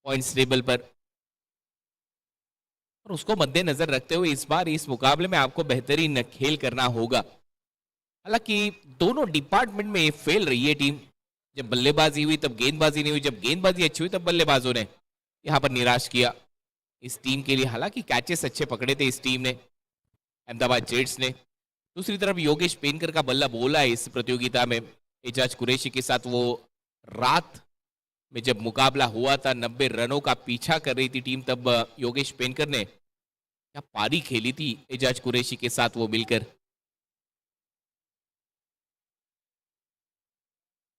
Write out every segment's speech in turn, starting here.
Points table पर, और उसको मद्देनजर रखते हुए इस बार इस मुकाबले में आपको बेहतरीन खेल करना होगा। हालांकि दोनों डिपार्टमेंट में फेल रही है टीम। जब बल्लेबाजी हुई तब गेंदबाजी नहीं हुई, जब गेंदबाजी अच्छी हुई तब बल्लेबाजों ने यहां पर निराश किया इस टीम के लिए। हालांकि कैचेस अच्छे पकड़े थे इस टीम ने, अहमदाबाद जेट्स ने। दूसरी तरफ योगेश पेनकर का बल्ला बोला है इस प्रतियोगिता में एजाज कुरैशी के साथ। वो रात में जब मुकाबला हुआ था 90 रनों का पीछा कर रही थी टीम, तब योगेश पेनकर ने क्या पारी खेली थी एजाज कुरैशी के साथ वो मिलकर।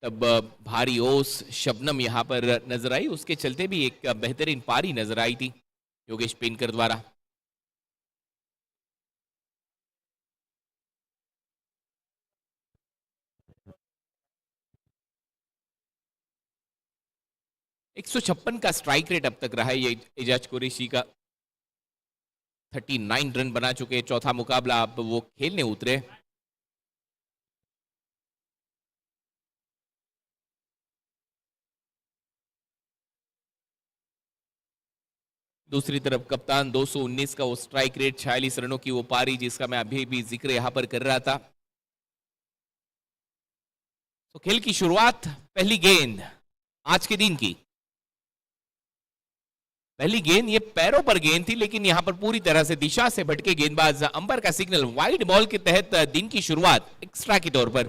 तब भारी ओस शबनम यहां पर नजर आई, उसके चलते भी एक बेहतरीन पारी नजर आई थी योगेश पेनकर द्वारा। एक 156 का स्ट्राइक रेट अब तक रहा है ये एजाज कुरैशी का। 39 रन बना चुके, चौथा मुकाबला अब वो खेलने उतरे। दूसरी तरफ कप्तान 219 का वो स्ट्राइक रेट, 46 रनों की वो पारी जिसका मैं अभी भी जिक्र यहां पर कर रहा था। तो खेल की शुरुआत, पहली गेंद आज के दिन की पहली गेंद, ये पैरों पर गेंद थी लेकिन यहां पर पूरी तरह से दिशा से भटके गेंदबाज। अंपायर का सिग्नल, वाइड बॉल के तहत दिन की शुरुआत एक्स्ट्रा के तौर पर।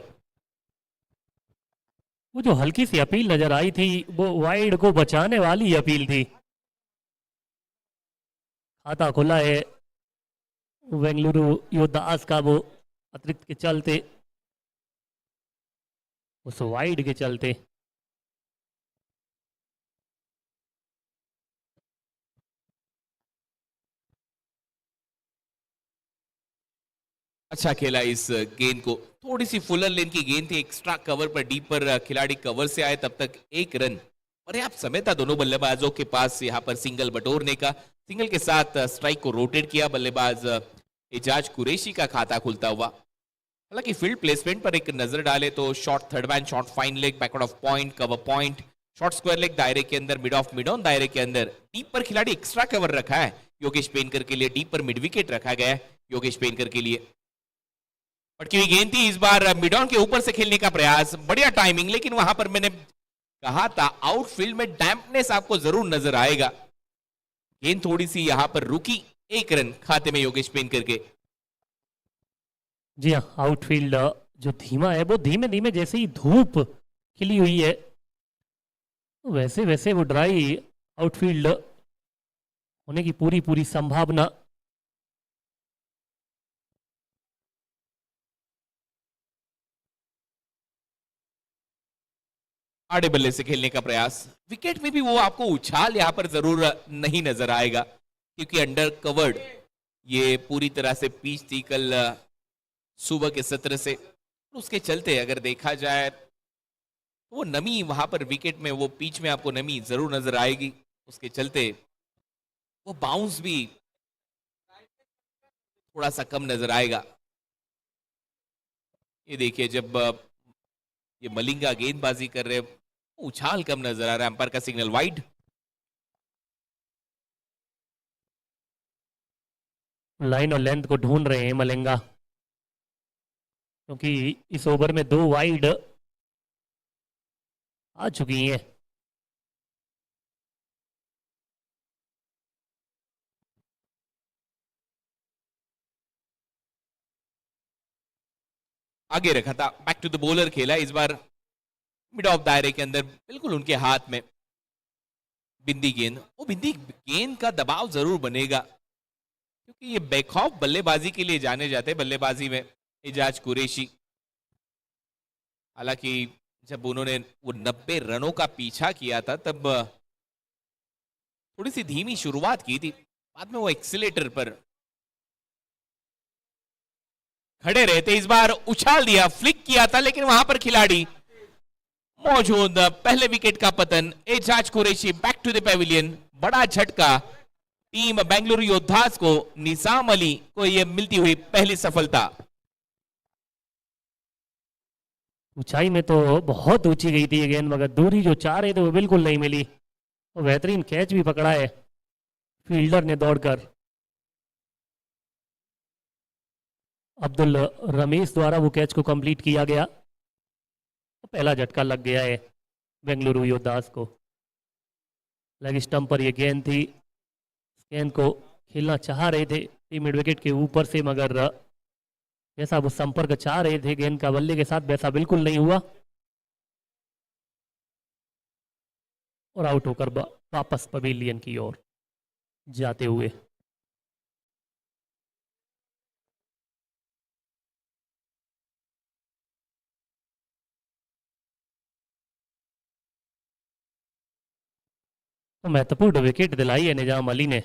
वो जो हल्की सी अपील नजर आई थी वो वाइड को बचाने वाली अपील थी। खाता खुला है बेंगलुरु योद्धास का, वो अतिरिक्त के चलते, उस वाइड के चलते। अच्छा खेला इस गेंद को, थोड़ी सी फुलर लेन की गेंद थी, एक्स्ट्रा कवर पर, डीप पर खिलाड़ी कवर से आए तब तक एक रन पर्याप्त समय था दोनों बल्लेबाजों के पास यहां पर सिंगल बटोरने का। सिंगल के साथ स्ट्राइक को रोटेट किया बल्लेबाज एजाज कुरैशी का खाता खुलता हुआ। हालांकि फील्ड प्लेसमेंट पर एक नजर डाले तो short third man, short fine leg, backward of point, cover point, short square leg दायरे के अंदर, मिड ऑफ मिड ऑन दायरे के अंदर। डीप पर खिलाड़ी एक्स्ट्रा कवर रखा है योगेश पेनकर के लिए, डीप पर मिड विकेट रखा गया है योगेश पेनकर के लिए। पटकी हुई गेंद थी, इस बार मिड ऑन के ऊपर से खेलने का प्रयास, बढ़िया टाइमिंग, लेकिन वहां पर मैंने कहा था आउटफील्ड में डैम्पनेस आपको जरूर नजर आएगा। गेंद थोड़ी सी यहां पर रुकी, एक रन खाते में योगेश पेनकर के। जी हाँ, आउटफील्ड जो धीमा है वो धीमे धीमे जैसे ही धूप खिली हुई है वैसे वैसे वो ड्राई आउटफील्ड होने की पूरी पूरी संभावना। आड़े बल्ले से खेलने का प्रयास, विकेट में भी वो आपको उछाल यहां पर जरूर नहीं नजर आएगा क्योंकि अंडर कवर्ड ये पूरी तरह से पिच थी कल सुबह के सत्र से। उसके चलते अगर देखा जाए तो वो नमी वहां पर विकेट में, वो पिच में आपको नमी जरूर नजर आएगी। उसके चलते वो बाउंस भी थोड़ा सा कम नजर आएगा। ये देखिए जब ये मलिंगा गेंदबाजी कर रहे, उछाल कम नजर आ रहा है। अंपायर का सिग्नल वाइड। लाइन और लेंथ को ढूंढ रहे हैं मलिंगा, क्योंकि इस ओवर में 2 वाइड आ चुकी हैं। आगे रखा था, बैक टू द बॉलर खेला इस बार, मिड ऑफ दायरे के अंदर, बिल्कुल उनके हाथ में बिंदी गेंद। वो बिंदी गेंद का दबाव जरूर बनेगा क्योंकि ये बैकऑफ बल्लेबाजी के लिए जाने जाते बल्लेबाजी में एजाज कुरैशी। हालांकि जब उन्होंने वो 90 रनों का पीछा किया था तब थोड़ी सी धीमी शुरुआत की थी, बाद में वो एक्सीलेटर पर खड़े रहते। इस बार उछाल दिया, फ्लिक किया था, लेकिन वहां पर खिलाड़ी मौजूद। पहले विकेट का पतन, Ejaz Qureshi back to the pavilion. बड़ा झटका टीम बेंगलुरु योद्धास को, निजाम अली को यह मिलती हुई पहली सफलता। ऊंचाई में तो बहुत ऊंची गई थी ये गेंद, मगर दूरी जो चाह रहे थे वो बिल्कुल नहीं मिली। और बेहतरीन कैच भी पकड़ा है फील्डर ने दौड़कर। अब्दुल रमीस द्वारा वो कैच को कंप्लीट किया गया। पहला झटका लग गया है बेंगलुरु योद्धास को। लेग स्टंप पर ये गेंद थी। गेंद को खेलना चाह रहे थे टीम मिड विकेट के ऊपर से, मगर जैसा वो संपर्क चाह रहे थे गेंद का बल्ले के साथ वैसा बिल्कुल नहीं हुआ और आउट होकर वापस पवेलियन की ओर जाते हुए। तो महत्वपूर्ण विकेट दिलाई है निजाम अली ने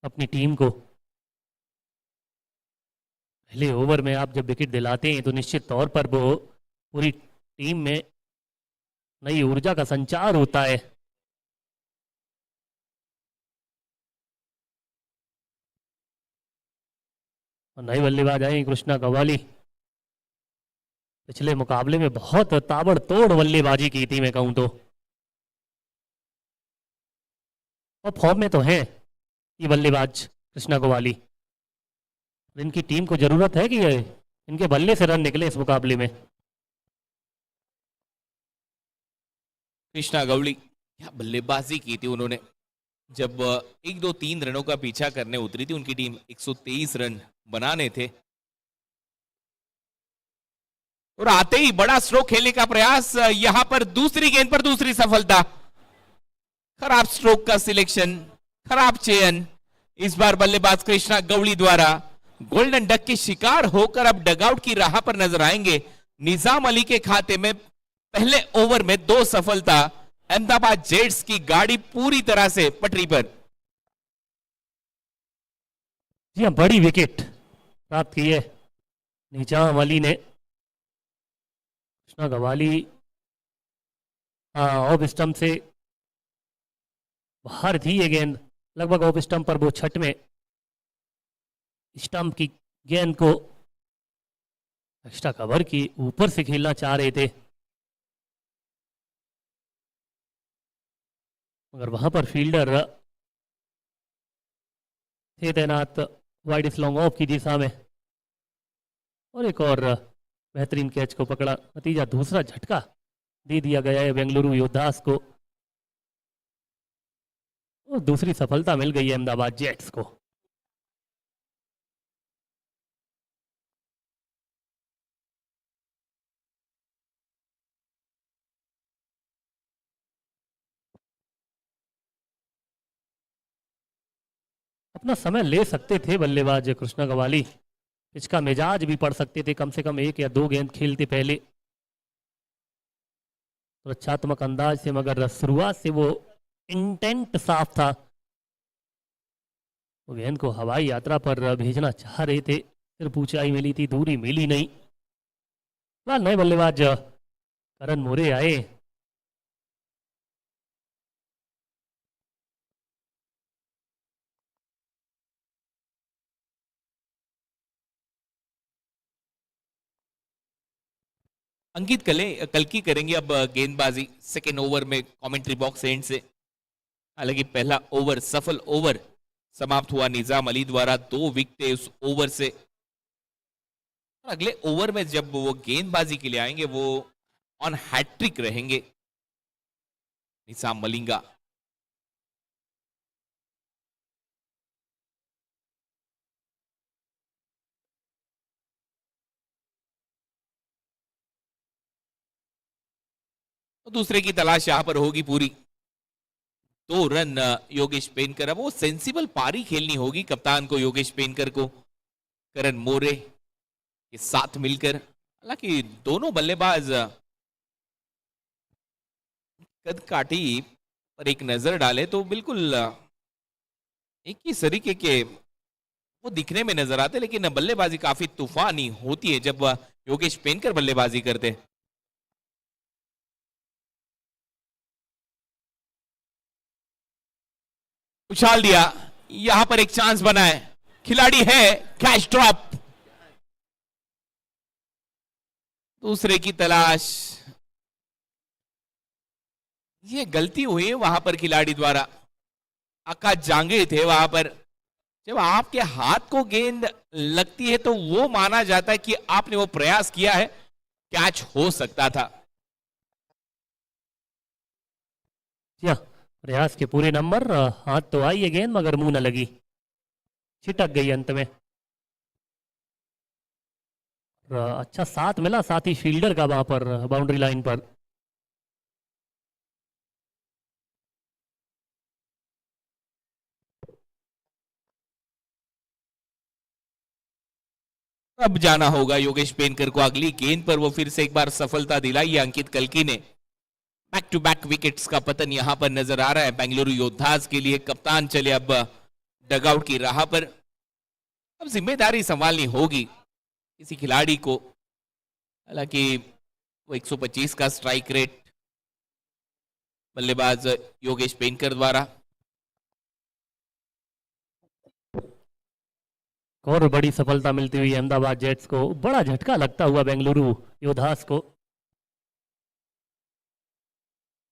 अपनी टीम को। पहले ओवर में आप जब विकेट दिलाते हैं तो निश्चित तौर पर वो पूरी टीम में नई ऊर्जा का संचार होता है। और नए बल्लेबाज आए कृष्णा गवाली। पिछले मुकाबले में बहुत ताबड़तोड़ बल्लेबाजी की थी मैं कहूं तो, और फॉर्म में तो है ये बल्लेबाज कृष्णा गवाली। इनकी टीम को जरूरत है कि इनके बल्ले से रन निकले इस मुकाबले में। कृष्णा गवली क्या बल्लेबाजी की थी उन्होंने। जब 1-2-3 रनों का पीछा करने उतरी थी उनकी टीम, 123 रन बनाने थे और आते ही बड़ा स्ट्रोक खेलने का प्रयास। यहां पर दूसरी गेंद पर दूसरी सफलता। खराब स्ट्रोक का सिलेक्शन, खराब चयन इस बार बल्लेबाज कृष्णा गवली द्वारा। गोल्डन डक के शिकार होकर अब डगआउट की राह पर नजर आएंगे। निजाम अली के खाते में पहले ओवर में 2 सफलता। अहमदाबाद जेट्स की गाड़ी पूरी तरह से पटरी पर। जी हाँ, बड़ी विकेट प्राप्त की है निजाम अली ने। कृष्णा गवाली ऑफ स्टंप से बाहर थी ये गेंद, लगभग ऑफ स्टंप पर वो छठ में स्टंप की गेंद को एक्स्ट्रा कवर की ऊपर से खेलना चाह रहे थे, मगर वहां पर फील्डर थे तैनात वाइड स्लॉन्ग ऑफ की दिशा में और एक और बेहतरीन कैच को पकड़ा। नतीजा दूसरा झटका दे दिया गया है बेंगलुरु योद्धास को और दूसरी सफलता मिल गई है अहमदाबाद जेट्स को। अपना समय ले सकते थे बल्लेबाज कृष्णा गवाली, पिच का मिजाज भी पढ़ सकते थे कम से कम 1 या 2 गेंद खेलते पहले रक्षात्मक अंदाज से, मगर शुरुआत से वो इंटेंट साफ था। वो गेंद को हवाई यात्रा पर भेजना चाह रहे थे, सिर्फ ऊंचाई मिली थी, दूरी मिली नहीं। नए बल्लेबाज करण मोरे आए। अंकित कल की करेंगे अब गेंदबाजी सेकेंड ओवर में कमेंट्री बॉक्स एंड से। हालांकि पहला ओवर सफल ओवर समाप्त हुआ निजाम अली द्वारा, 2 विकेट उस ओवर से। अगले ओवर में जब वो गेंदबाजी के लिए आएंगे वो ऑन हैट्रिक रहेंगे निजाम मलिंगा। तो दूसरे की तलाश यहां पर होगी पूरी। 2 रन योगेश पेनकर, अब वो सेंसिबल पारी खेलनी होगी कप्तान को, योगेश पेनकर को करण मोरे के साथ मिलकर। हालांकि दोनों बल्लेबाज कद काठी पर एक नजर डाले तो बिल्कुल एक ही तरीके के वो दिखने में नजर आते, लेकिन बल्लेबाजी काफी तूफानी होती है जब योगेश पेनकर बल्लेबाजी करते हैं। उछाल दिया, यहां पर एक चांस बना है, खिलाड़ी है, कैच ड्रॉप। दूसरे की तलाश ये गलती हुई है वहां पर खिलाड़ी द्वारा। आकाश जांगे थे वहां पर। जब आपके हाथ को गेंद लगती है तो वो माना जाता है कि आपने वो प्रयास किया है, कैच हो सकता था। या प्रयास के पूरे नंबर, हाथ तो आई है गेंद मगर मुंह न लगी, छिटक गई अंत में। अच्छा साथ मिला साथ ही फील्डर का वहां पर बाउंड्री लाइन पर। अब जाना होगा योगेश पेनकर को अगली गेंद पर, वो फिर से एक बार सफलता दिलाई है अंकित कल्की ने। बैक टू बैक विकेट्स का पतन यहां पर नजर आ रहा है बेंगलुरु योद्धास के लिए। कप्तान चले अब डगआउट की राह पर। अब जिम्मेदारी संभालनी होगी किसी खिलाड़ी को। हालांकि वो 125 का स्ट्राइक रेट बल्लेबाज योगेश पेनकर द्वारा। और बड़ी सफलता मिलती हुई अहमदाबाद जेट्स को, बड़ा झटका लगता हुआ बेंगलुरु योद्धास को।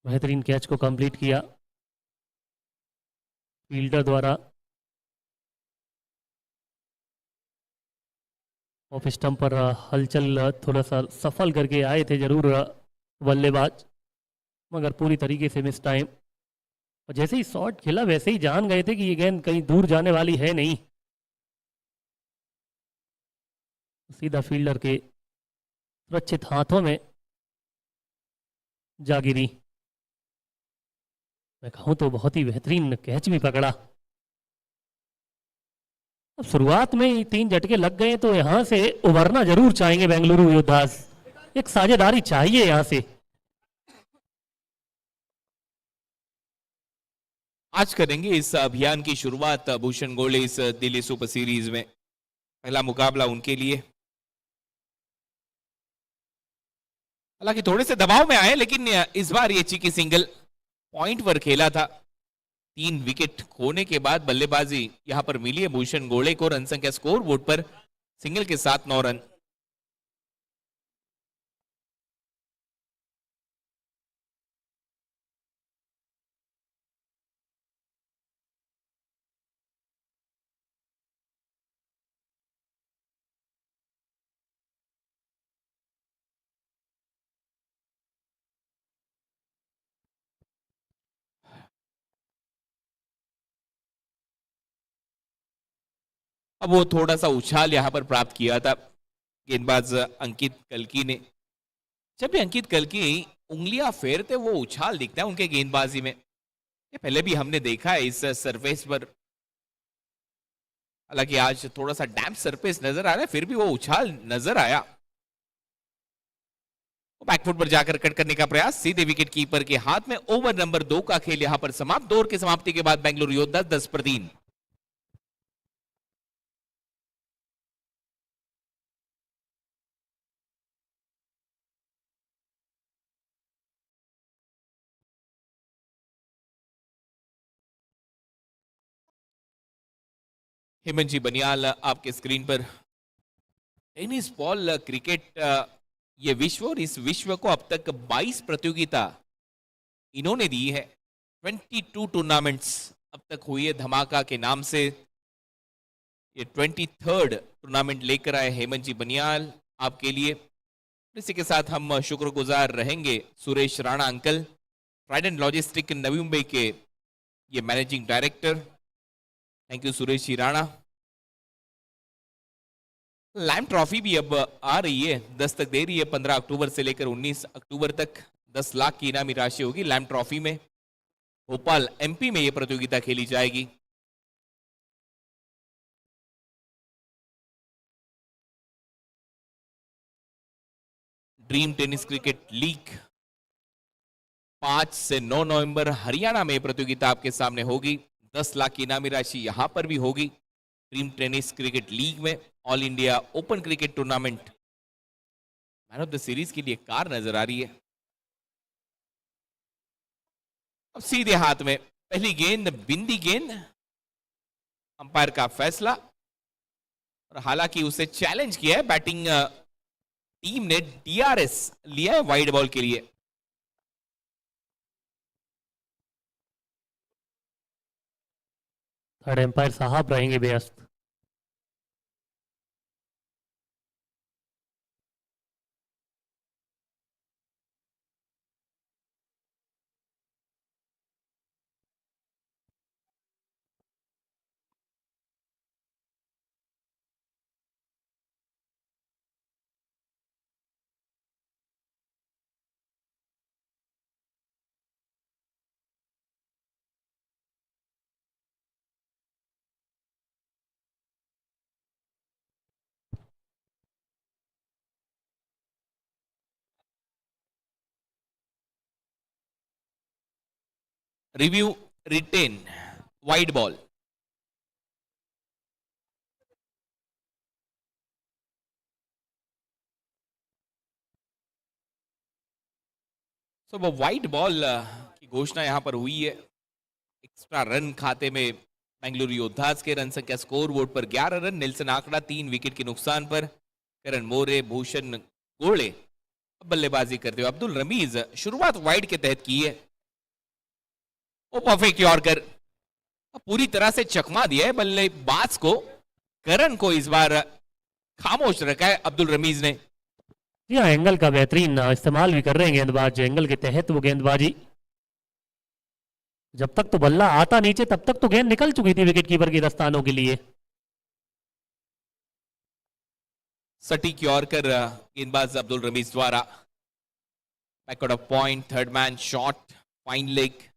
बेहतरीन कैच को कंप्लीट किया फील्डर द्वारा। ऑफ स्टंप पर हलचल थोड़ा सा सफल करके आए थे जरूर बल्लेबाज, मगर पूरी तरीके से मिस टाइम। और जैसे ही शॉट खेला वैसे ही जान गए थे कि ये गेंद कहीं दूर जाने वाली है नहीं। सीधा फील्डर के सुरक्षित हाथों में जा गिरी। मैं कहूं तो बहुत ही बेहतरीन कैच भी पकड़ा। अब शुरुआत में ही 3 झटके लग गए तो यहां से उभरना जरूर चाहेंगे बेंगलुरु योद्धास। एक साझेदारी चाहिए यहां से। आज करेंगे इस अभियान की शुरुआत भूषण गोले इस दिल्ली सुपर सीरीज में। पहला मुकाबला उनके लिए। हालांकि थोड़े से दबाव में आए लेकिन इस बार ये चिकी सिंगल पॉइंट पर खेला था। 3 विकेट खोने के बाद बल्लेबाजी यहां पर मिली है भूषण गोले को। रन संख्या स्कोर बोर्ड पर सिंगल के साथ 9 रन। अब वो थोड़ा सा उछाल यहां पर प्राप्त किया था गेंदबाज अंकित कल्की ने। जब भी अंकित कल्की उंगलियां फेरते वो उछाल दिखता है उनके गेंदबाजी में। ये पहले भी हमने देखा है इस सरफेस पर। हालांकि आज थोड़ा सा डैम्प सरफेस नजर आ रहा है, फिर भी वो उछाल नजर आया। बैकफुट पर जाकर कट करने का प्रयास सीधे विकेट कीपर के हाथ में। ओवर नंबर 2 का खेल यहां पर समाप्त। 2 ओवर की समाप्ति के बाद बेंगलुरु योद्धा 10 पर 3। हेमंत जी बनियाल आपके स्क्रीन पर। टेनिस बॉल क्रिकेट ये विश्व, और इस विश्व को अब तक 22 प्रतियोगिता इन्होंने दी है। 22 टूर्नामेंट्स अब तक हुई है धमाका के नाम से। ये 23rd टूर्नामेंट लेकर आए हेमंत जी बनियाल आपके लिए। इसी के साथ हम शुक्रगुजार रहेंगे Suresh Rana uncle, trident logistic Navi Mumbai के ये managing director. Thank you Suresh ji Rana. लैम ट्रॉफी भी अब आ रही है, दस्तक दे रही है। 15 अक्टूबर से लेकर 19 अक्टूबर तक 10 लाख की इनामी राशि होगी लैम ट्रॉफी में। भोपाल एमपी में यह प्रतियोगिता खेली जाएगी। ड्रीम टेनिस क्रिकेट लीग 5 से 9 नवंबर हरियाणा में प्रतियोगिता आपके सामने होगी। 10 लाख की इनामी राशि यहां पर भी होगी। ड्रीम टेनिस क्रिकेट लीग में all India open cricket tournament man of the series के लिए कार नजर आ रही है। अब सीधे हाथ में पहली गेंद, बिंदी गेंद। अंपायर का फैसला, और हालांकि उसे चैलेंज किया है बैटिंग टीम ने। डीआरएस लिया है वाइड बॉल के लिए। थर्ड एम्पायर साहब रहेंगे व्यस्त। Review retain, wide ball. वो वाइड बॉल की घोषणा यहां पर हुई है। एक्स्ट्रा रन खाते में बेंगलुरु योद्धास के रन संख्या स्कोर बोर्ड पर 11 रन। नेल्सन आंकड़ा 3 विकेट के नुकसान पर। करण मोरे, भूषण गोड़े बल्लेबाजी करते हुए। अब्दुल रमीज शुरुआत वाइड के तहत की है। वो परफेक्ट यॉर्कर, पूरी तरह से चकमा दिया है बल्लेबाज को। करण को इस बार खामोश रखा है अब्दुल रमीज ने। जी हाँ, एंगल का बेहतरीन इस्तेमाल भी कर रहे हैं गेंदबाज, जो एंगल के तहत वो गेंदबाजी। जब तक तो बल्ला आता नीचे तब तक तो गेंद निकल चुकी थी विकेट कीपर के दस्तानों के लिए। सटीक यॉर्कर गेंदबाज अब्दुल रमीज द्वारा। Backward of point, third man shot, fine leg.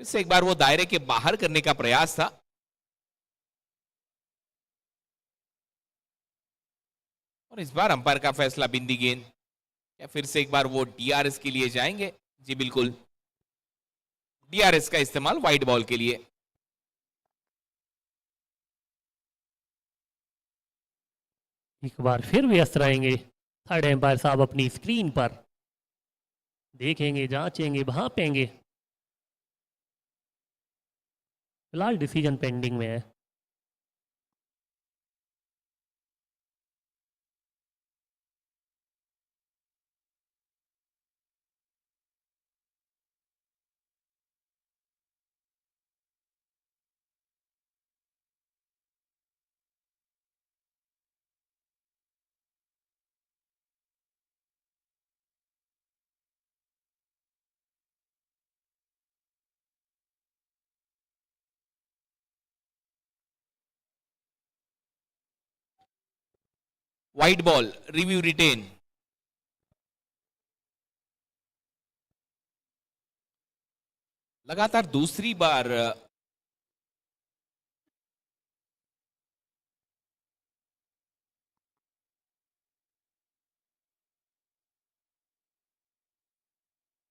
फिर से एक बार वो दायरे के बाहर करने का प्रयास था। और इस बार अंपायर का फैसला बिंदी गेंद। या फिर से एक बार वो डीआरएस के लिए जाएंगे? जी बिल्कुल, डीआरएस का इस्तेमाल वाइड बॉल के लिए। एक बार फिर व्यस्त रहेंगे थर्ड एम्पायर साहब अपनी स्क्रीन पर। देखेंगे, जांचेंगे, भापेंगे। फिलहाल डिसीजन पेंडिंग में है। Wide ball, review retain. लगातार दूसरी बार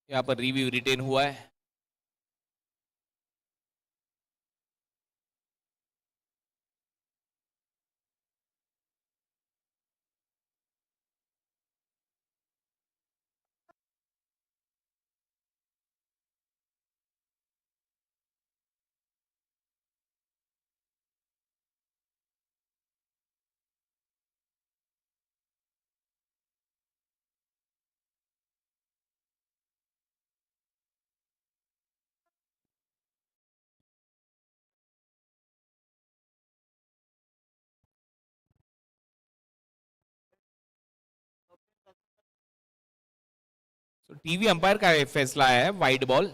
यहां पर रिव्यू रिटेन हुआ है। टीवी अंपायर का फैसला है wide ball.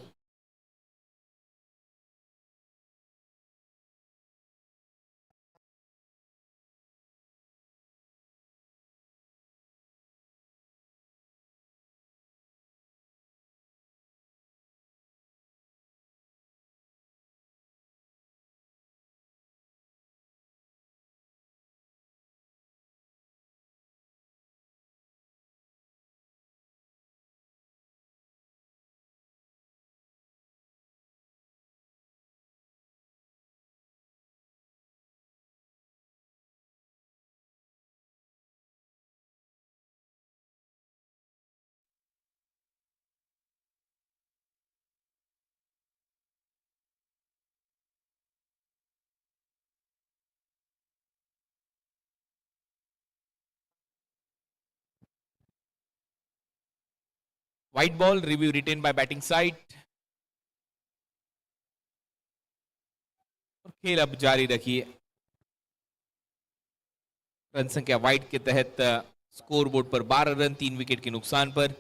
White ball, review retained by batting side. खेल अब जारी रखिए। रन संख्या वाइड के तहत स्कोरबोर्ड पर 12 रन 3 विकेट के नुकसान पर।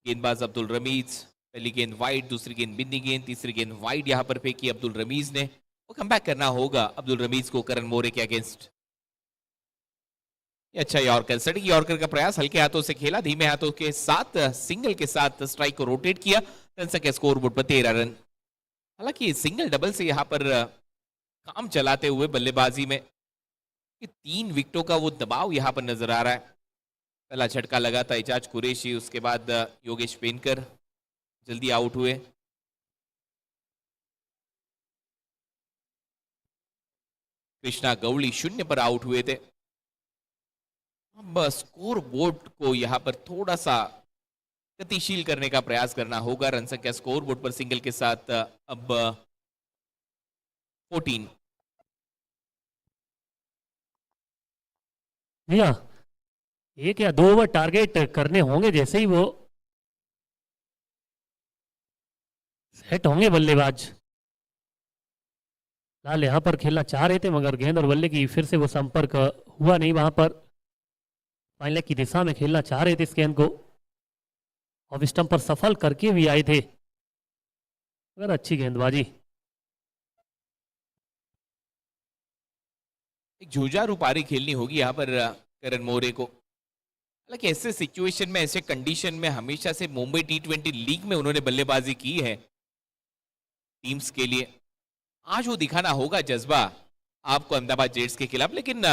गेंदबाज अब्दुल रमीज, पहली गेंद वाइड, दूसरी गेंद बिंदी गेंद, तीसरी गेंद वाइड यहां पर फेंकी अब्दुल रमीज ने। वो कमबैक करना होगा अब्दुल रमीज को करण मोरे के अगेंस्ट। अच्छा यॉर्कर, सटीक यॉर्कर का प्रयास, हल्के हाथों से खेला, धीमे हाथों के साथ सिंगल के साथ स्ट्राइक को रोटेट किया। रन संख्या स्कोरबोर्ड पर 13 रन। हालांकि सिंगल डबल से यहां पर काम चलाते हुए बल्लेबाजी में कि 3 विकेटों का वो दबाव यहां पर नजर आ रहा है। पहला झटका लगा था एजाज कुरैशी, उसके बाद योगेश पेनकर जल्दी आउट हुए। कृष्णा गौड़ी शून्य पर आउट हुए थे। अब स्कोर बोर्ड को यहां पर थोड़ा सा गतिशील करने का प्रयास करना होगा। रन संख्या स्कोर बोर्ड पर सिंगल के साथ अब 14। जी हाँ, 1 या 2 ओवर टारगेट करने होंगे जैसे ही वो सेट होंगे बल्लेबाज। लाल यहाँ पर खेलना चाह रहे थे मगर गेंद और बल्ले की फिर से वो संपर्क हुआ नहीं वहां पर। फाइन लेग की दिशा में खेलना चाह रहे थे इस गेंद को, ऑफ स्टंप पर सफल करके भी आए थे, मगर अच्छी गेंदबाजी। एक जुझारू पारी खेलनी होगी यहाँ पर करण मोरे को। हालांकि ऐसे सिचुएशन में, ऐसे कंडीशन में हमेशा से मुंबई टी20 लीग में उन्होंने बल्लेबाजी की है टीम्स के लिए। आज वो दिखाना होगा जज्बा आपको अहमदाबाद जेट्स के खिलाफ। लेकिन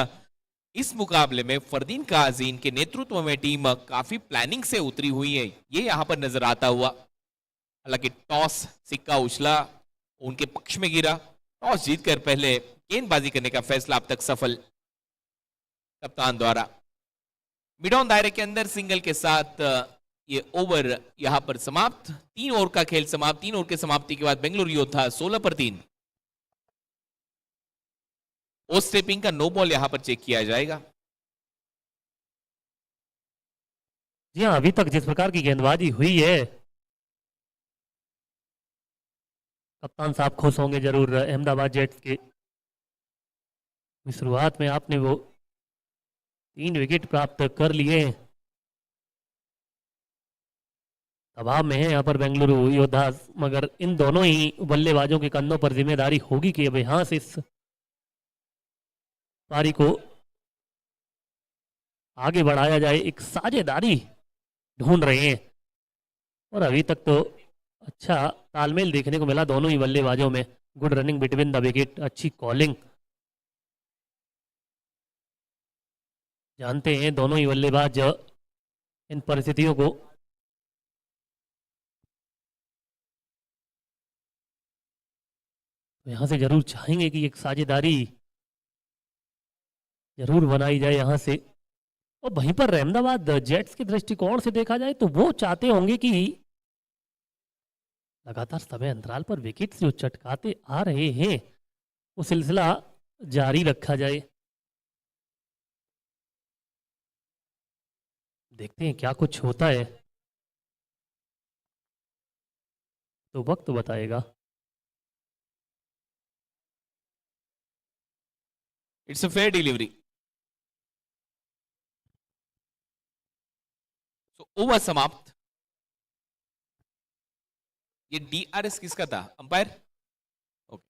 इस मुकाबले में फरदीन काजीन के नेतृत्व में टीम काफी प्लानिंग से उतरी हुई है, ये यहां पर नजर आता हुआ। हालांकि टॉस सिक्का उछला, उनके पक्ष में गिरा। टॉस जीतकर पहले गेंदबाजी करने का फैसला अब तक सफल कप्तान द्वारा। मिड ऑन दायरे के अंदर सिंगल के साथ ये ओवर यहां पर समाप्त। 3 ओवर का खेल समाप्त। 3 ओवर के समाप्ति के बाद बेंगलुरु योद्धा 16 पर 3। ओस स्टेपिंग का नो बॉल यहां पर चेक किया जाएगा। जी हाँ, अभी तक जिस प्रकार की गेंदबाजी हुई है, कप्तान साहब खुश होंगे जरूर अहमदाबाद जेट्स के। शुरुआत में आपने वो 3 विकेट प्राप्त कर लिए, दबाव में है यहाँ पर बेंगलुरु योद्धा, मगर इन दोनों ही बल्लेबाजों के कंधों पर जिम्मेदारी होगी कि अब यहाँ से इस पारी को आगे बढ़ाया जाए। एक साझेदारी ढूंढ रहे हैं और अभी तक तो अच्छा तालमेल देखने को मिला दोनों ही बल्लेबाजों में। Good running between the wicket, अच्छी कॉलिंग। जानते हैं दोनों ही बल्लेबाज इन परिस्थितियों को यहाँ से जरूर चाहेंगे कि एक साझेदारी जरूर बनाई जाए यहाँ से। और वहीं पर अहमदाबाद जेट्स के दृष्टिकोण से देखा जाए तो वो चाहते होंगे कि लगातार समय अंतराल पर विकेट जो चटकाते आ रहे हैं वो सिलसिला जारी रखा जाए। देखते हैं क्या कुछ होता है, तो वक्त बताएगा। It's a fair delivery. तो ओवर समाप्त। ये डीआरएस किसका था, अंपायर? ओके,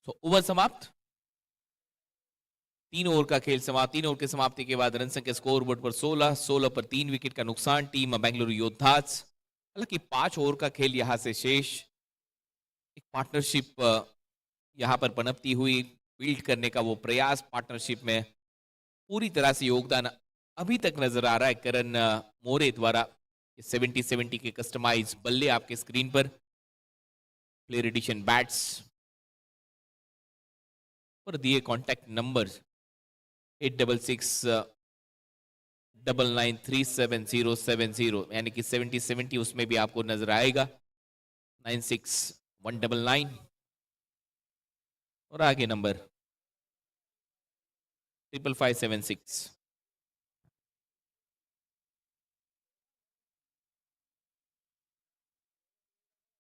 तो ओवर समाप्त। 3 ओवर का खेल समाप्त। 3 ओवर की समाप्ति के बाद रन संख्या स्कोर बोर्ड पर 16 पर 3 विकेट का नुकसान टीम बेंगलुरु योद्धास। हालांकि 5 ओवर का खेल यहां से शेष। एक पार्टनरशिप यहां पर पनपती हुई, बिल्ड करने का वो प्रयास पार्टनरशिप में पूरी तरह से योगदान अभी तक नजर आ रहा है करण मोरे द्वारा। 70-70 के कस्टमाइज बल्ले आपके स्क्रीन पर, प्लेयर एडिशन बैट्स पर दिए कॉन्टैक्ट नंबर 8669937070, यानी कि 70-70 उसमें भी आपको नजर आएगा। 96199 और आगे नंबर 55576।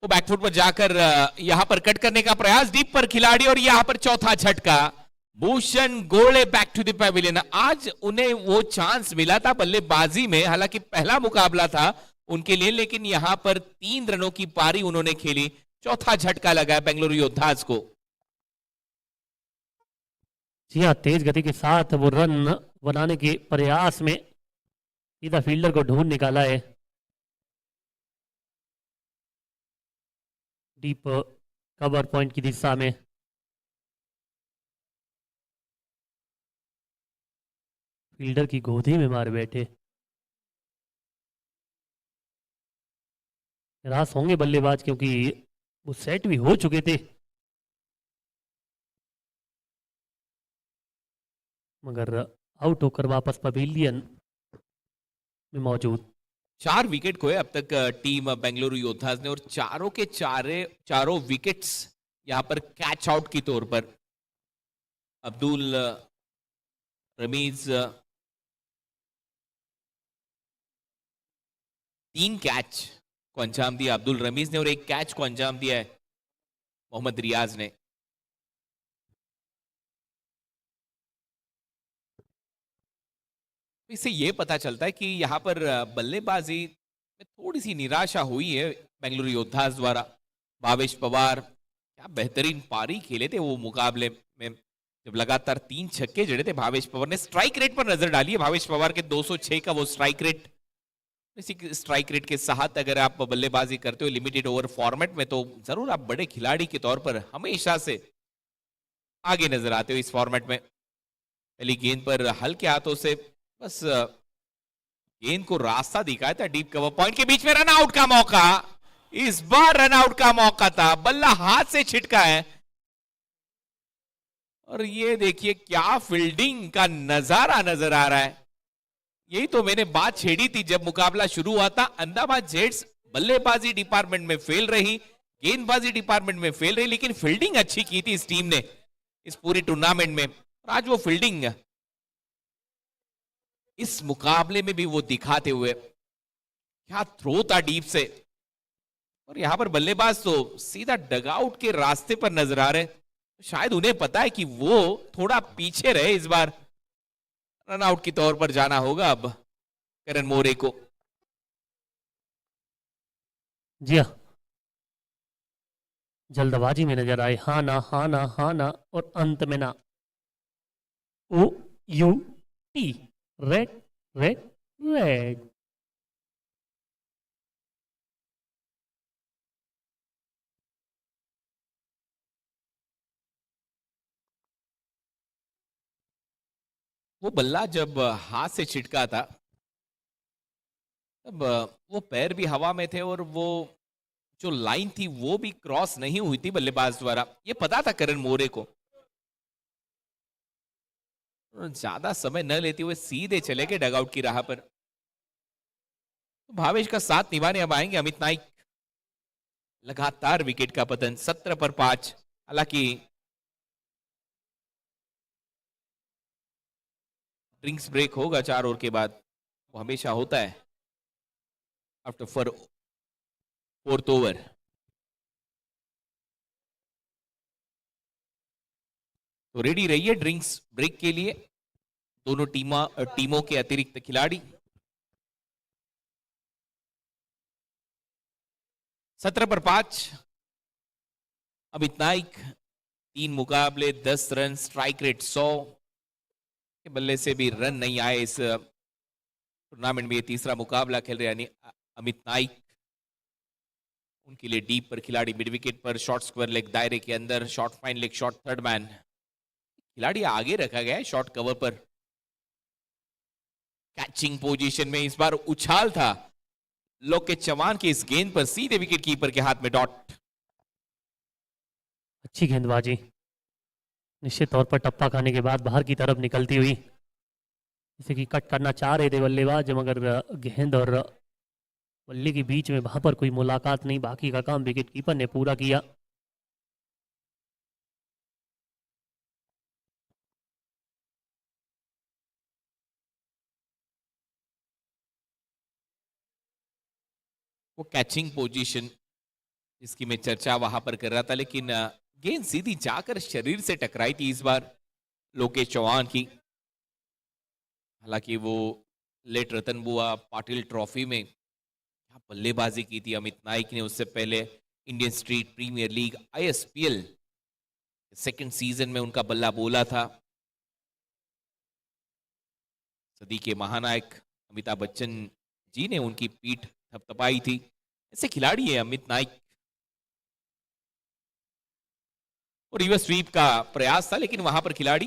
वो बैकफुट पर जाकर यहां पर कट करने का प्रयास, डीप पर खिलाड़ी, और यहां पर चौथा झटका। भूषण गोले बैक टू द पैविलियन। आज उन्हें वो चांस मिला था बल्लेबाजी में, हालांकि पहला मुकाबला था उनके लिए, लेकिन यहां पर 3 रनों की पारी उन्होंने खेली। चौथा झटका लगा बेंगलुरु योद्धास को। जी हाँ, तेज गति के साथ वो रन बनाने के प्रयास में सीधा फील्डर को ढूंढ निकाला है। डीप कवर पॉइंट की दिशा में फील्डर की गोदी में मार बैठे। निराश होंगे बल्लेबाज, क्योंकि वो सेट भी हो चुके थे, मगर आउट होकर वापस पवेलियन में मौजूद। 4 विकेट खोए अब तक टीम बेंगलुरु योद्धास ने, और चारों के चारों विकेट्स यहां पर कैच आउट की तौर पर। अब्दुल रमीज 3 कैच को अंजाम दिया अब्दुल रमीज ने, और 1 कैच को अंजाम दिया है मोहम्मद रियाज ने। इससे ये पता चलता है कि यहां पर बल्लेबाजी में थोड़ी सी निराशा हुई है बेंगलुरु योद्धास द्वारा। भावेश पवार क्या बेहतरीन पारी खेले थे वो मुकाबले में, जब लगातार 3 छक्के जड़े थे भावेश पवार ने। स्ट्राइक रेट पर नजर डाली है भावेश पवार के, 206 का वो स्ट्राइक रेट। इसी स्ट्राइक रेट के साथ अगर आप बल्लेबाजी करते हो लिमिटेड ओवर फॉर्मेट में, तो जरूर आप बड़े खिलाड़ी के तौर पर हमेशा से आगे नजर आते हो इस फॉर्मेट में। पहली गेंद पर हल्के हाथों से बस गेंद को रास्ता दिखाया था डीप कवर पॉइंट के बीच में। रन आउट का मौका, इस बार रन आउट का मौका था, बल्ला हाथ से छिटका है। और ये देखिए क्या फील्डिंग का नजारा नजर आ रहा है। यही तो मैंने बात छेड़ी थी जब मुकाबला शुरू हुआ था। अहमदाबाद जेट्स बल्लेबाजी डिपार्टमेंट में फेल रही, गेंदबाजी डिपार्टमेंट में फेल रही, लेकिन फील्डिंग अच्छी की थी इस टीम ने इस पूरी टूर्नामेंट में। और आज वो फील्डिंग इस मुकाबले में भी वो दिखाते हुए, क्या थ्रो था डीप से। और यहां पर बल्लेबाज तो सीधा डगआउट के रास्ते पर नजर आ रहे, शायद उन्हें पता है कि वो थोड़ा पीछे रहे, इस बार रन आउट के तौर पर जाना होगा अब करण मोरे को। जी हाँ, जल्दबाजी में नजर आए। हाँ ना, हाँ ना, हाँ ना, और अंत में ना। O U T, red red red. वो बल्ला जब हाथ से छिटका था तब वो पैर भी हवा में थे, और वो जो लाइन थी वो भी क्रॉस नहीं हुई थी बल्लेबाज द्वारा। ये पता था करण मोरे को। ज्यादा समय न लेते हुए सीधे चले गए डगआउट की राह पर। भावेश का साथ निभाने अब आएंगे अमित नाइक। लगातार विकेट का पतन, 17 पर 5। हालांकि ड्रिंक्स ब्रेक होगा 4 ओवर के बाद, वो हमेशा होता है आफ्टर 4th ओवर। तो रेडी रहिए ड्रिंक्स ब्रेक के लिए दोनों टीमों के अतिरिक्त खिलाड़ी। 17 पर 5। अमित नाइक 3 मुकाबले 10 रन, स्ट्राइक रेट 100 के बल्ले से भी रन नहीं आए इस टूर्नामेंट में। ये तीसरा मुकाबला खेल रहे यानी अमित नाइक। उनके लिए डीप पर खिलाड़ी, मिड विकेट पर शॉर्ट स्क्वायर लेग दायरे के अंदर, short fine leg, short third man. खिलाड़ी आगे रखा गया है शॉर्ट कवर पर। कैचिंग पोजीशन में इस बार उछाल था लोकेट चौहान की इस गेंद पर, सीधे विकेट कीपर के हाथ में डॉट। अच्छी गेंदबाजी, निश्चित तौर पर टप्पा खाने के बाद बाहर की तरफ निकलती हुई। जैसे कि कट करना चाह रहे थे बल्लेबाज, मगर गेंद और बल्ले के बीच में वहां पर कोई मुलाकात नहीं। बाकी का काम विकेट कीपर ने पूरा किया। वो कैचिंग पोजीशन जिसकी मैं चर्चा वहां पर कर रहा था, लेकिन गेंद सीधी जाकर शरीर से टकराई थी इस बार लोकेश चौहान की। हालांकि वो लेट रतन बुआ पाटिल ट्रॉफी में क्या बल्लेबाजी की थी अमित नाइक ने। उससे पहले Indian street premier league ISPL second season में उनका बल्ला बोला था। सदी के महानायक अमिताभ बच्चन जी ने उनकी पीठ थपथपाई थी। ऐसे खिलाड़ी है अमित नाइक। और रिवर्स स्वीप का प्रयास था, लेकिन वहां पर खिलाड़ी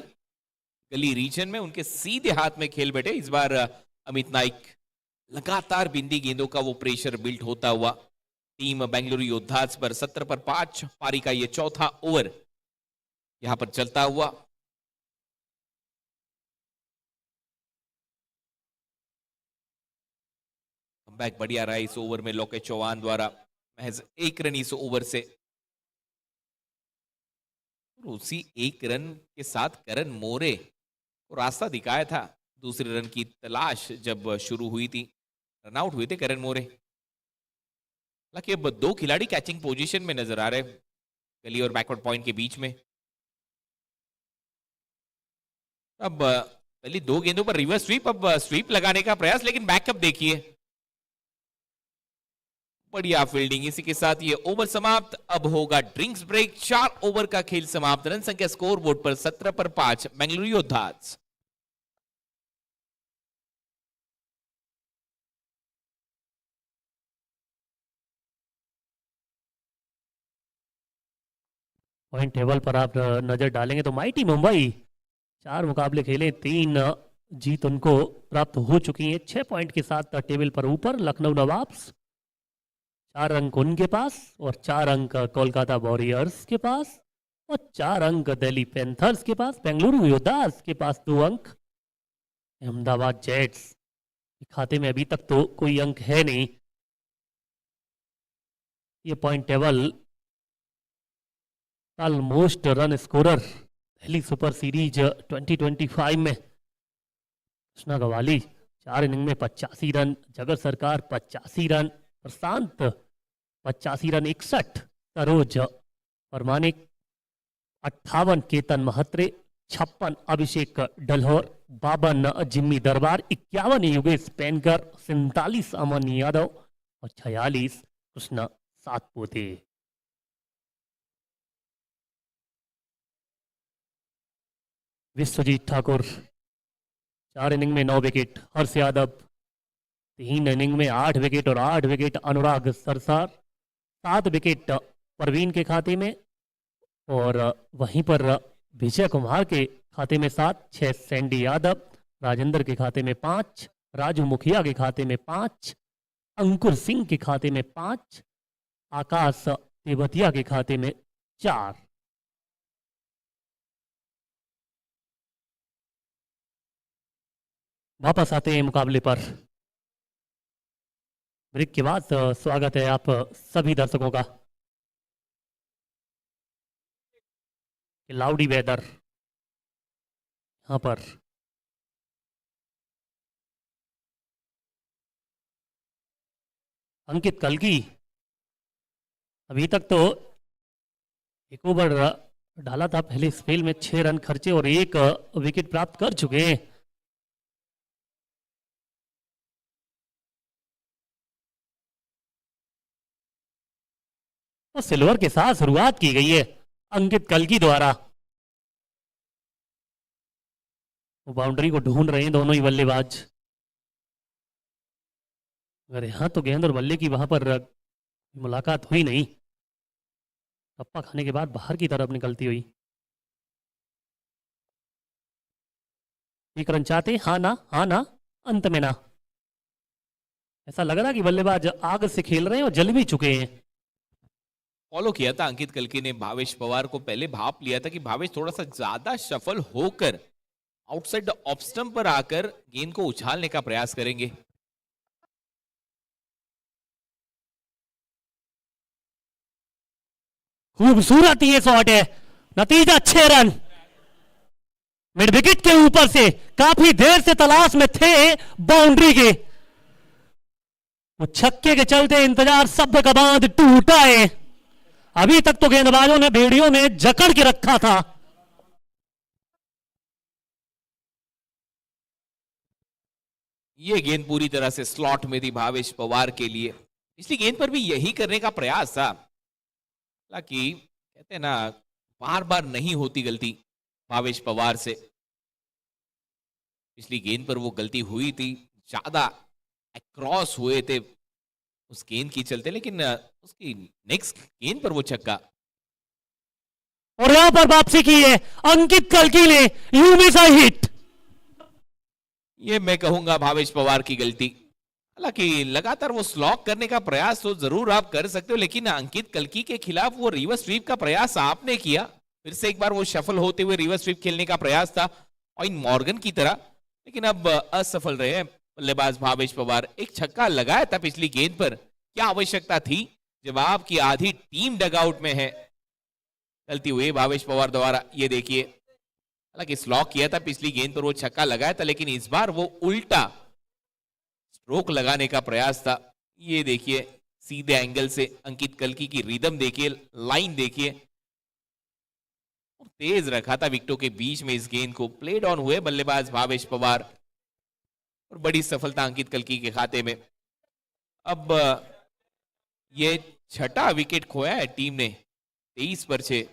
गली रीजन में उनके सीधे हाथ में खेल बैठे। इस बार अमित नाइक लगातार बिंदी गेंदों का वो प्रेशर बिल्ड होता हुआ टीम बेंगलुरु योद्धास पर 17 पर 5 पारी का ये चौथा ओवर यहां पर चलता हुआ। कमबैक बढ़िया रहा इस ओवर में लोकेश चौहान द्वारा, महज 1 रन इस ओवर से। और उसी 1 रन के साथ करण मोरे को रास्ता दिखाया था दूसरे रन की तलाश जब शुरू हुई थी। रनआउट हुए थे करण मोरे। हालांकि अब 2 खिलाड़ी कैचिंग पोजीशन में नजर आ रहे हैं गली और बैकवर्ड पॉइंट के बीच में। अब पहली 2 गेंदों पर रिवर्स स्वीप, अब स्वीप लगाने का प्रयास, लेकिन बैकअप देखिए, बढ़िया फील्डिंग। इसी के साथ ये ओवर समाप्त। अब होगा ड्रिंक्स ब्रेक। 4 ओवर का खेल समाप्त। रन संख्या स्कोर बोर्ड पर 17 पर 5 बेंगलुरु योद्धास। पॉइंट टेबल पर आप नजर डालेंगे तो माइटी मुंबई 4 मुकाबले खेले, 3 जीत उनको प्राप्त हो चुकी है। 6 पॉइंट के साथ टेबल पर ऊपर लखनऊ नवाब्स 4 अंक उनके पास, और 4 अंक कोलकाता वॉरियर्स के पास, और 4 अंक दिल्ली पैंथर्स के पास। बेंगलुरु योद्धास के पास 2 अंक। अहमदाबाद जेट्स के खाते में अभी तक तो कोई अंक है नहीं। ये point table most run scorer Delhi super series 2025 में कृष्णा गवाली 4 इनिंग में 85 रन, जगर सरकार 85 रन, प्रशांत 85 रन 61, सरोज परमानिक 58, केतन महत्रे 56, अभिषेक डलहोर 52, जिम्मी दरबार 51, योगेश पेनकर 47, अमन यादव और 46 कृष्णा सातपुते। विश्वजीत ठाकुर 4 इनिंग में 9 विकेट, हर्ष यादव 3 इनिंग में 8 विकेट और 8 विकेट अनुराग सरसार, 7 विकेट परवीन के खाते में, और वहीं पर विजय कुमार के खाते में 7, 6 सैंडी यादव, राजेंद्र के खाते में 5, राजू मुखिया के खाते में 5, अंकुर सिंह के खाते में 5, आकाश तेवतिया के खाते में 4। वापस आते हैं मुकाबले पर। ब्रेक के बाद स्वागत है आप सभी दर्शकों का। लाउडी वेदर यहां पर अंकित कल्की अभी तक तो एक ओवर डाला था पहले स्पेल में, 6 रन खर्चे और 1 विकेट प्राप्त कर चुके हैं। तो सिल्वर के साथ शुरुआत की गई है अंकित कल्की द्वारा। वो बाउंड्री को ढूंढ रहे हैं दोनों ही बल्लेबाज। अगर यहां तो गेंद और बल्ले की वहां पर मुलाकात हुई नहीं, टप्पा खाने के बाद बाहर की तरफ निकलती हुई। 1 रन चाहते, हाँ ना, अंत में ना। ऐसा लग रहा कि बल्लेबाज आग से खेल रहे हैं और जल भी चुके हैं। फॉलो किया था अंकित कल्की ने भावेश पवार को, पहले भाप लिया था कि भावेश थोड़ा सा ज्यादा सफल होकर आउटसाइड ऑफ स्टंप पर आकर गेंद को उछालने का प्रयास करेंगे। खूबसूरत ये शॉट है, नतीजा 6 रन। मिड विकेट के ऊपर से काफी देर से तलाश में थे बाउंड्री के, वो छक्के के चलते इंतजार शब्द का बांध टूटा है। अभी तक तो गेंदबाजों ने भेड़ियों में जकड़ के रखा था। ये गेंद पूरी तरह से स्लॉट में थी भावेश पवार के लिए। पिछली गेंद पर भी यही करने का प्रयास था, हालांकि कहते हैं ना बार बार नहीं होती गलती भावेश पवार से। पिछली गेंद पर वो गलती हुई थी, ज्यादा अक्रॉस हुए थे उस गेंद की चलते, लेकिन उसकी नेक्स्ट गेंद पर वो छक्का। और यहां पर वापसी की है अंकित कल्की ने, यू मिस अ हिट। ये मैं कहूंगा भावेश पवार की गलती। हालांकि लगातार वो स्लॉक करने का प्रयास तो जरूर आप कर सकते हो, लेकिन अंकित कल्की के खिलाफ वो रिवर्स स्वीप का प्रयास आपने किया। फिर से एक बार वो शफल होते हुए रिवर्स स्वीप खेलने का प्रयास था ऑइन मॉर्गन की तरह, लेकिन अब असफल रहे हैं बल्लेबाज भावेश पवार। एक छक्का लगाया था पिछली गेंद पर, क्या आवश्यकता थी जब आपकी आधी टीम डगआउट में है। गलती हुई भावेश पवार द्वारा, ये देखिए। हालांकि स्लॉक किया था पिछली गेंद पर, वो छक्का लगाया था, लेकिन इस बार वो उल्टा स्ट्रोक लगाने का प्रयास था। ये देखिए सीधे एंगल से अंकित कल्की की रिदम देखिए, लाइन देखिए, तेज रखा था विकेटों के बीच में इस गेंद को। प्लेड ऑन हुए बल्लेबाज भावेश पवार और बड़ी सफलता अंकित कल्की के खाते में। अब ये छठा विकेट खोया है टीम ने, 23 पर 6।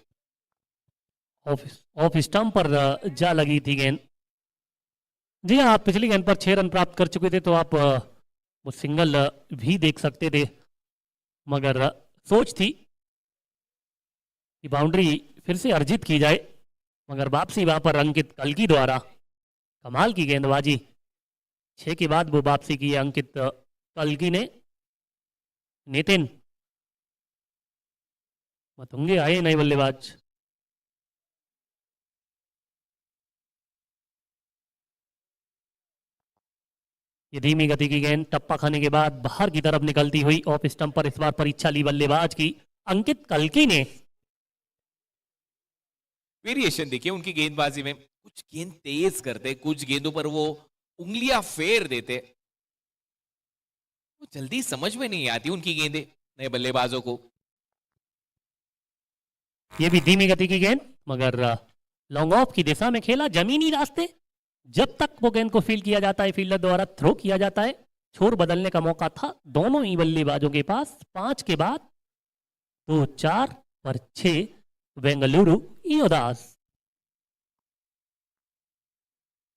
ऑफ स्टंप पर जा लगी थी गेंद। जी हाँ, आप पिछली गेंद पर 6 रन प्राप्त कर चुके थे, तो आप वो सिंगल भी देख सकते थे, मगर सोच थी कि बाउंड्री फिर से अर्जित की जाए, मगर वापसी वहां पर अंकित कल्की द्वारा कमाल की गेंदबाजी। 6 के बाद वो वापसी की है अंकित कल्की ने। नितिन मतुंगे आए नए बल्लेबाज। ये धीमी गति की गेंद टप्पा खाने के बाद बाहर की तरफ निकलती हुई ऑफ स्टंप पर, इस बार परीक्षा ली बल्लेबाज की अंकित कल्की ने। वेरिएशन देखिए उनकी गेंदबाजी में, कुछ गेंद तेज करते, कुछ गेंदों पर वो उंगलियां फेर देते। वो जल्दी समझ में नहीं आती उनकी गेंदें नए बल्लेबाजों को। ये भी धीमी गति की गेंद, मगर लॉन्ग ऑफ की दिशा में खेला, जमीनी रास्ते। जब तक वो गेंद को फील्ड किया जाता है, फील्डर द्वारा थ्रो किया जाता है। छोर बदलने का मौका था दोनों ही बल्लेबाजों के पास। 5 के बाद तो 4 पर 6 Bengaluru Yoddhas.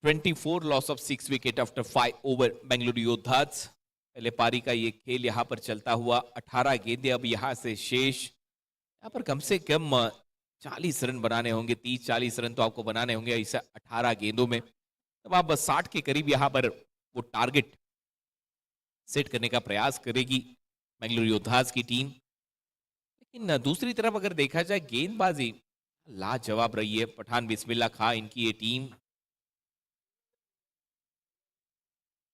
24 loss of 6 wicket after 5 over Bengaluru Yoddhas. पहले पारी का ये खेल यहाँ पर चलता हुआ 18 गेंदें अब यहाँ से शेष। यहाँ पर कम से कम 40 रन बनाने होंगे, 30-40 रन तो आपको बनाने होंगे इस 18 गेंदों में। तब आप 60 के करीब यहाँ पर वो टारगेट सेट करने का प्रयास करेगी बेंगलुरु योद्धास की टीम। लेकिन दूसरी तरफ अगर देखा जाए गेंदबाजी लाजवाब रही है पठान बिस्मिल्लाह खां इनकी ये टीम।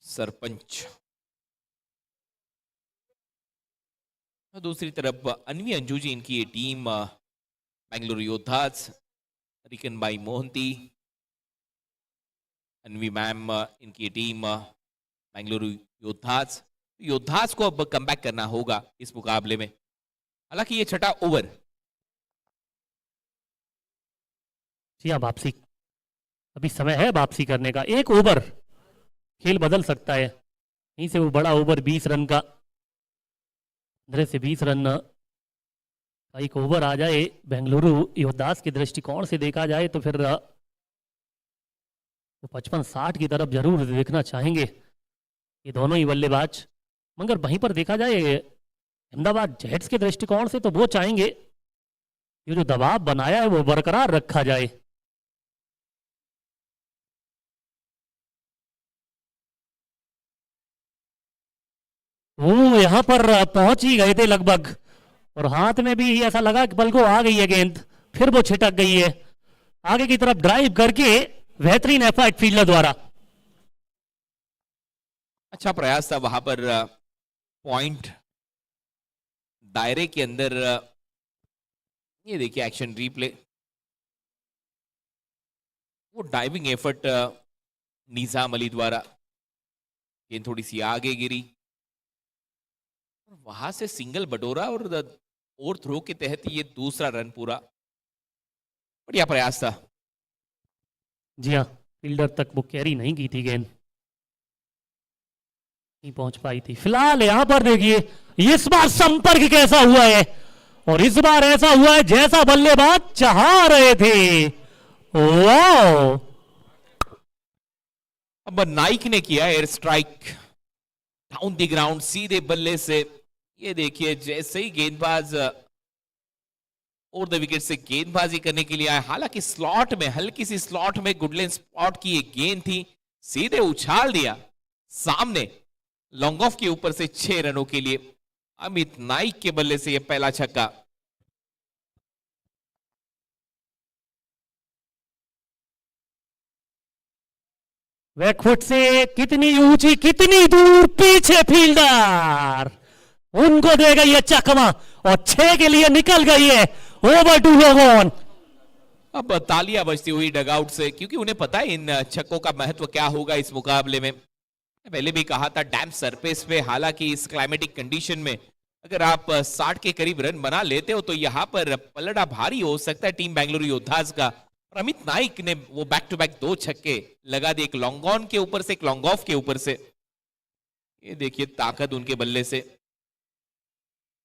सरपंच दूसरी तरफ अनवी अंजू जी इनकी ये टीम बेंगलुरु योद्धास। रिकन बाई मोहंती, अनवी मैम इनकी ये टीम बेंगलुरु योद्धास। योद्धास को अब कमबैक करना होगा इस मुकाबले में। हालांकि ये छठा ओवर। जी हाँ, वापसी अभी समय है वापसी करने का। 1 ओवर खेल बदल सकता है। यहीं से वो बड़ा ओवर 20 रन का, 15 से 20 रन का एक ओवर आ जाए बेंगलुरु योद्धास के दृष्टिकोण से देखा जाए तो फिर वो 55-60 की तरफ जरूर देखना चाहेंगे ये दोनों ही बल्लेबाज। मगर वहीं पर देखा जाए अहमदाबाद जेट्स के दृष्टिकोण से तो वो चाहेंगे ये जो दबाव बनाया है वो बरकरार रखा जाए। वो यहां पर पहुंच ही गए थे लगभग, और हाथ में भी ऐसा लगा कि बल को आ गई है गेंद, फिर वो छिटक गई है आगे की तरफ ड्राइव करके। बेहतरीन एफर्ट फील्डर द्वारा। अच्छा प्रयास था वहां पर पॉइंट दायरे के अंदर। ये देखिए एक्शन रीप्ले, वो डाइविंग एफर्ट निजाम अली द्वारा। गेंद थोड़ी सी आगे गिरी, वहां से सिंगल बटोरा और और थ्रो के तहत ये दूसरा रन पूरा। बढ़िया प्रयास था। जी हाँ, फील्डर तक वो कैरी नहीं की थी गेंद, नहीं पहुंच पाई थी। फिलहाल यहां पर देखिए इस बार संपर्क कैसा हुआ है, और इस बार ऐसा हुआ है जैसा बल्लेबाज चाह रहे थे। वाह! अब नाइक ने किया air strike down the ground सीधे बल्ले से। ये देखिए जैसे ही गेंदबाज और द विकेट से गेंदबाजी करने के लिए आए, हालांकि स्लॉट में, हल्की सी स्लॉट में गुडलैंड स्पॉट की एक गेंद थी, सीधे उछाल दिया सामने लॉन्ग ऑफ के ऊपर से 6 रनों के लिए। अमित नाइक के बल्ले से यह पहला छक्का। बैकफुट से कितनी ऊंची, कितनी दूर, पीछे फील्डर उनको दे गई है चकमा, और 6 के लिए निकल गई है ओवर टू वन। अब तालियां बजती हुई डगआउट से, क्योंकि उन्हें पता है इन छक्कों का महत्व क्या होगा इस मुकाबले में। पहले भी कहा था डैम सरफेस पे, हालांकि इस क्लाइमेटिक कंडीशन में अगर आप 60 के करीब रन बना लेते हो तो यहां पर पलड़ा भारी हो सकता है टीम बेंगलुरु योद्धास का। और अमित नाइक ने वो बैक टू बैक 2 छक्के लगा दिए, एक लॉन्ग ऑन के ऊपर से, एक लॉन्ग ऑफ के ऊपर से। ये देखिए ताकत उनके बल्ले से।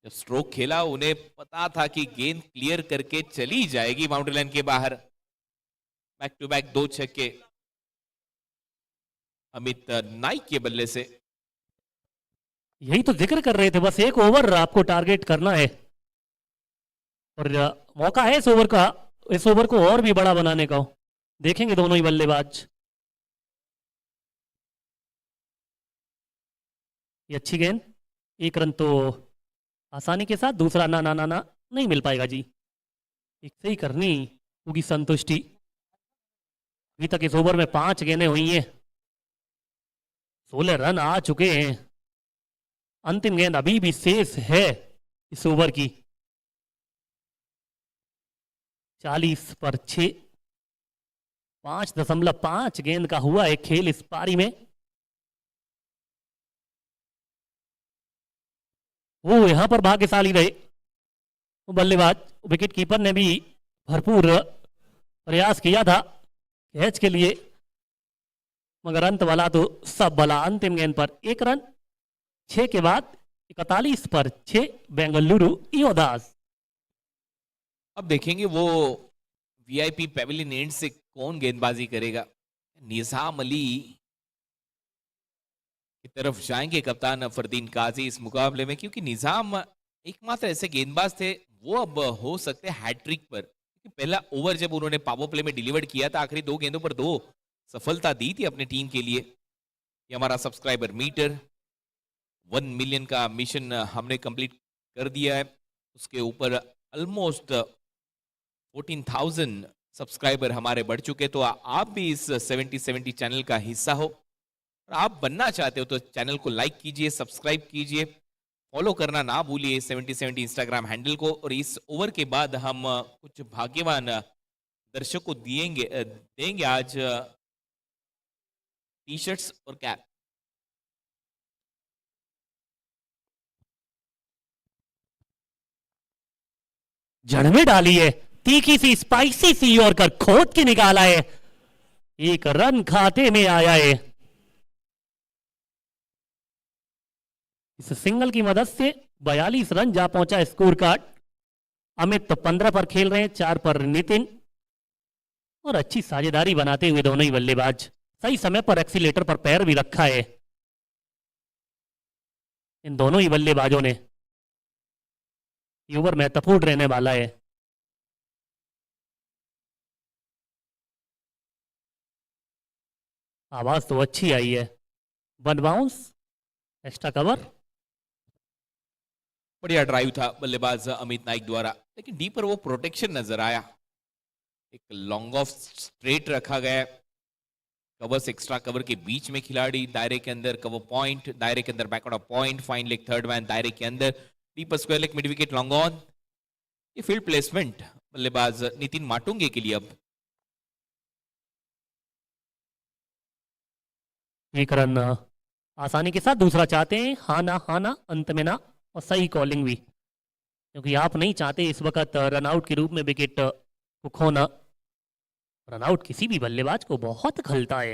जब स्ट्रोक खेला उन्हें पता था कि गेंद क्लियर करके चली जाएगी बाउंड्री लाइन के बाहर। बैक टू बैक 2 छक्के अमित नाइक के बल्ले से। यही तो जिक्र कर रहे थे, बस एक ओवर आपको टारगेट करना है, और मौका है इस ओवर को और भी बड़ा बनाने का। देखेंगे दोनों ही बल्लेबाज। ये अच्छी गेंद, 1 रन तो आसानी के साथ, दूसरा ना ना ना ना नहीं मिल पाएगा जी। एक से ही करनी होगी संतुष्टि। अभी तक इस ओवर में 5 गेंदें हुई हैं, 16 रन आ चुके हैं। अंतिम गेंद अभी भी शेष है इस ओवर की। 40 पर 6, 5.5 गेंद का हुआ है खेल इस पारी में। वो यहां पर भाग्यशाली रहे बल्लेबाज, विकेट कीपर ने भी भरपूर प्रयास किया था कैच के लिए, मगर अंत वाला तो सब भला। अंतिम गेंद पर 1 रन, 6 के बाद 41 पर 6 बेंगलुरु योद्धास। अब देखेंगे वो वीआईपी पेविलियन एंड से कौन गेंदबाजी करेगा। निजाम अली की तरफ जाएंगे कप्तान फरदीन काजी इस मुकाबले में, क्योंकि निजाम एकमात्र ऐसे गेंदबाज थे वो अब हो सकते हैं हैट्रिक पर। पहला ओवर जब उन्होंने पावर प्ले में डिलीवर किया था, आखिरी 2 गेंदों पर 2 सफलता दी थी अपनी टीम के लिए। ये हमारा सब्सक्राइबर मीटर 1 मिलियन का मिशन हमने कंप्लीट कर दिया है। उसके ऊपर ऑलमोस्ट 14,000 सब्सक्राइबर हमारे बढ़ चुके। तो आप भी इस 70 चैनल का हिस्सा हो, और आप बनना चाहते हो तो चैनल को लाइक कीजिए, सब्सक्राइब कीजिए, फॉलो करना ना भूलिए 70 इंस्टाग्राम हैंडल को। और इस ओवर के बाद हम कुछ भाग्यवान दर्शकों को देंगे आज टी शर्ट्स और कैप। जड़ में डाली है, तीखी सी स्पाइसी सी, और कर खोद के निकाला है। 1 रन खाते में आया है। इस सिंगल की मदद से 42 रन जा पहुंचा स्कोर कार्ड। अमित तो 15 पर खेल रहे हैं, 4 पर नितिन, और अच्छी साझेदारी बनाते हुए दोनों ही बल्लेबाज। सही समय पर एक्सीलेटर पर पैर भी रखा है इन दोनों ही बल्लेबाजों ने। ये ओवर महत्वपूर्ण रहने वाला है। आवाज तो अच्छी आई है। 1 बाउंस, एक्स्ट्रा कवर। बढ़िया ड्राइव था बल्लेबाज अमित नाइक द्वारा, लेकिन डी पर वो प्रोटेक्शन नजर आया। एक लॉन्ग ऑफ स्ट्रेट रखा गया, कवर से एक्स्ट्रा कवर के बीच में खिलाड़ी, दायरे के अंदर कवर पॉइंट, दायरे के अंदर backward of point, fine leg third man दायरे के अंदर, डी पर square leg mid wicket long on. ये फील्ड प्लेसमेंट बल्लेबाज नितिन माटुंगे के लिए अब 1 रन आसानी के साथ, दूसरा चाहते हैं। हाँ ना, अंत में ना, और सही कॉलिंग भी। क्योंकि आप नहीं चाहते इस वक्त रनआउट के रूप में विकेट को खोना। रनआउट किसी भी बल्लेबाज को बहुत खलता है।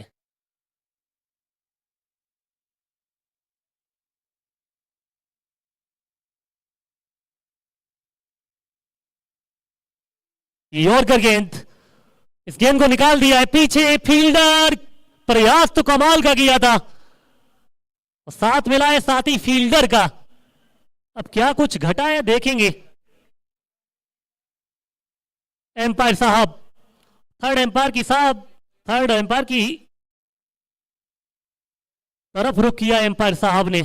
यॉर्कर गेंद, इस गेंद को निकाल दिया है पीछे, फील्डर प्रयास तो कमाल का किया था और साथ मिला है साथ ही फील्डर का। अब क्या कुछ घटा है देखेंगे। एम्पायर साहब, थर्ड एम्पायर की तरफ रुख किया एम्पायर साहब ने।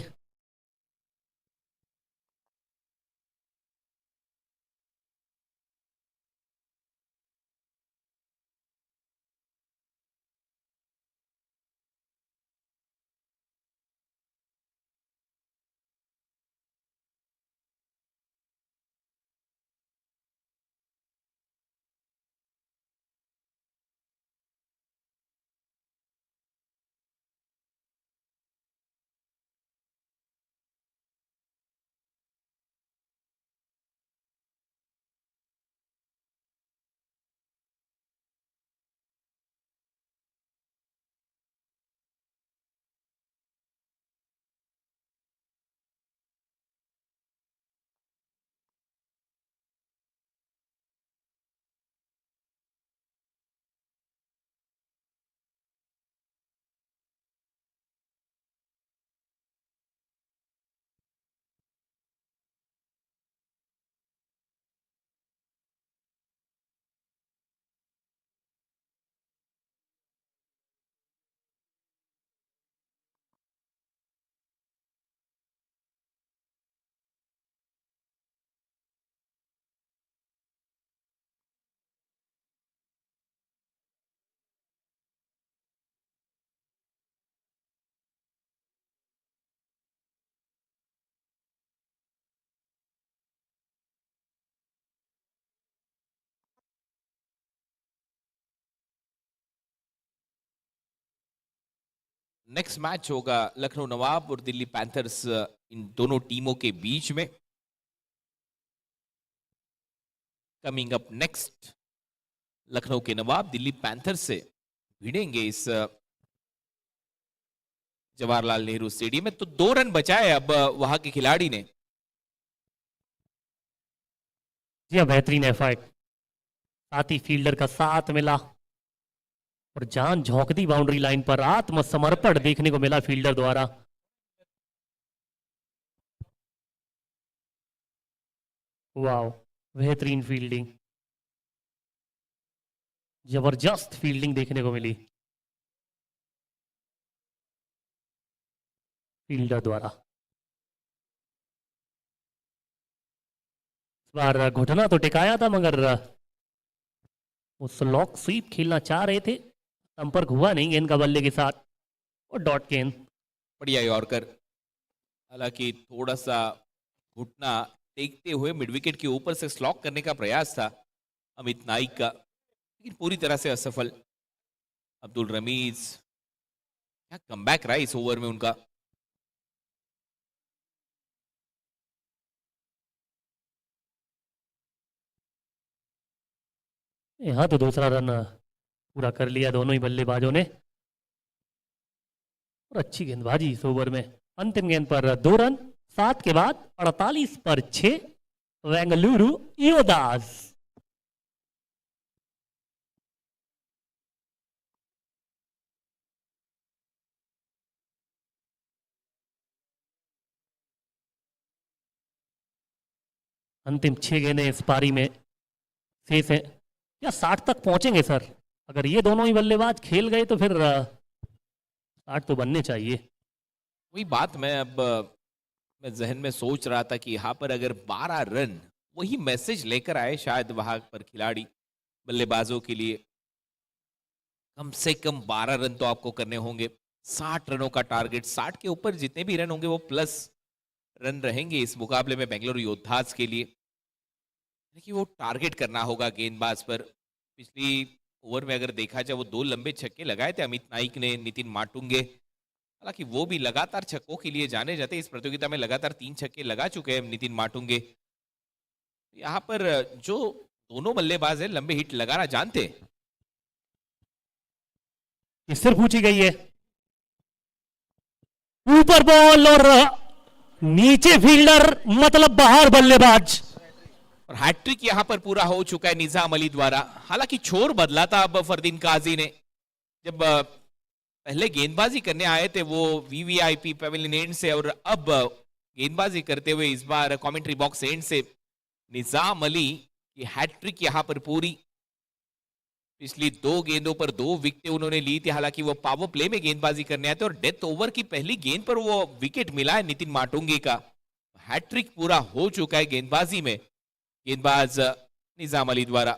नेक्स्ट मैच होगा लखनऊ नवाब और दिल्ली पैंथर्स, इन दोनों टीमों के बीच में। कमिंग अप नेक्स्ट, लखनऊ के नवाब दिल्ली पैंथर्स से भिड़ेंगे इस जवाहरलाल नेहरू स्टेडियम में। तो 2 रन बचाए अब वहां के खिलाड़ी ने। जी हाँ, बेहतरीन एफर्ट, साथ ही फील्डर का साथ मिला और जान झोंक दी बाउंड्री लाइन पर। आत्मसमर्पण देखने को मिला फील्डर द्वारा। वाह, बेहतरीन फील्डिंग, जबरदस्त फील्डिंग देखने को मिली फील्डर द्वारा। इस बार घुटना तो टिकाया था मगर वो स्लॉक स्वीप खेलना चाह रहे थे, संपर्क हुआ नहीं गेंद का बल्ले के साथ और डॉट गेंद। बढ़िया यॉर्कर, हालांकि थोड़ा सा घुटना टेकते हुए मिड विकेट के ऊपर से स्लॉक करने का प्रयास था अमित नाइक का, लेकिन पूरी तरह से असफल। अब्दुल रमीज, क्या कमबैक रहा इस ओवर में उनका। यहाँ तो दूसरा रन पूरा कर लिया दोनों ही बल्लेबाजों ने और अच्छी गेंदबाजी इस ओवर में। अंतिम गेंद पर 2 रन, 7 के बाद 48 पर 6, बेंगलुरु योदास। अंतिम 6 गेंदें इस पारी में शेष है। क्या 60 तक पहुंचेंगे सर? अगर ये दोनों ही बल्लेबाज खेल गए तो फिर 60 तो बनने चाहिए। वही बात मैं जहन में सोच रहा था कि यहाँ पर अगर 12 रन, वही मैसेज लेकर आए शायद वहां पर खिलाड़ी बल्लेबाजों के लिए। कम से कम 12 रन तो आपको करने होंगे। 60 रनों का टारगेट, 60 के ऊपर जितने भी रन होंगे वो प्लस रन रहेंगे इस मुकाबले में बेंगलुरु योद्धास के लिए। देखिए, वो टारगेट करना होगा गेंदबाज पर। पिछली ओवर में अगर देखा जाए, वो 2 लंबे छक्के लगाए थे अमित नाइक ने, नितिन माटुंगे। हालांकि वो भी लगातार छक्कों के लिए जाने जाते, इस प्रतियोगिता में लगातार 3 छक्के लगा चुके हैं नितिन माटुंगे। यहाँ पर जो दोनों बल्लेबाज है लंबे हिट लगाना जानते हैं। सिर्फ पूछी गई है, ऊपर बॉल और नीचे फील्डर, मतलब बाहर बल्लेबाज। और हैट्रिक यहाँ पर पूरा हो चुका है निजाम अली द्वारा। हालांकि छोर बदला था अब फरदीन काजी ने। जब पहले गेंदबाजी करने आए थे वो वीवीआईपी पेविलियन एंड से, और अब गेंदबाजी करते हुए इस बार कमेंट्री बॉक्स एंड से निजाम अली की हैट्रिक यहाँ पर पूरी। पिछली 2 गेंदों पर 2 विकेटें उन्होंने ली थी। हालांकि वो पावर प्ले में गेंदबाजी करने आए थे और डेथ ओवर की पहली गेंद पर वो विकेट मिला है नितिन माटुंगी का। हैट्रिक पूरा हो चुका है गेंदबाजी में गेंदबाज निजाम अली द्वारा।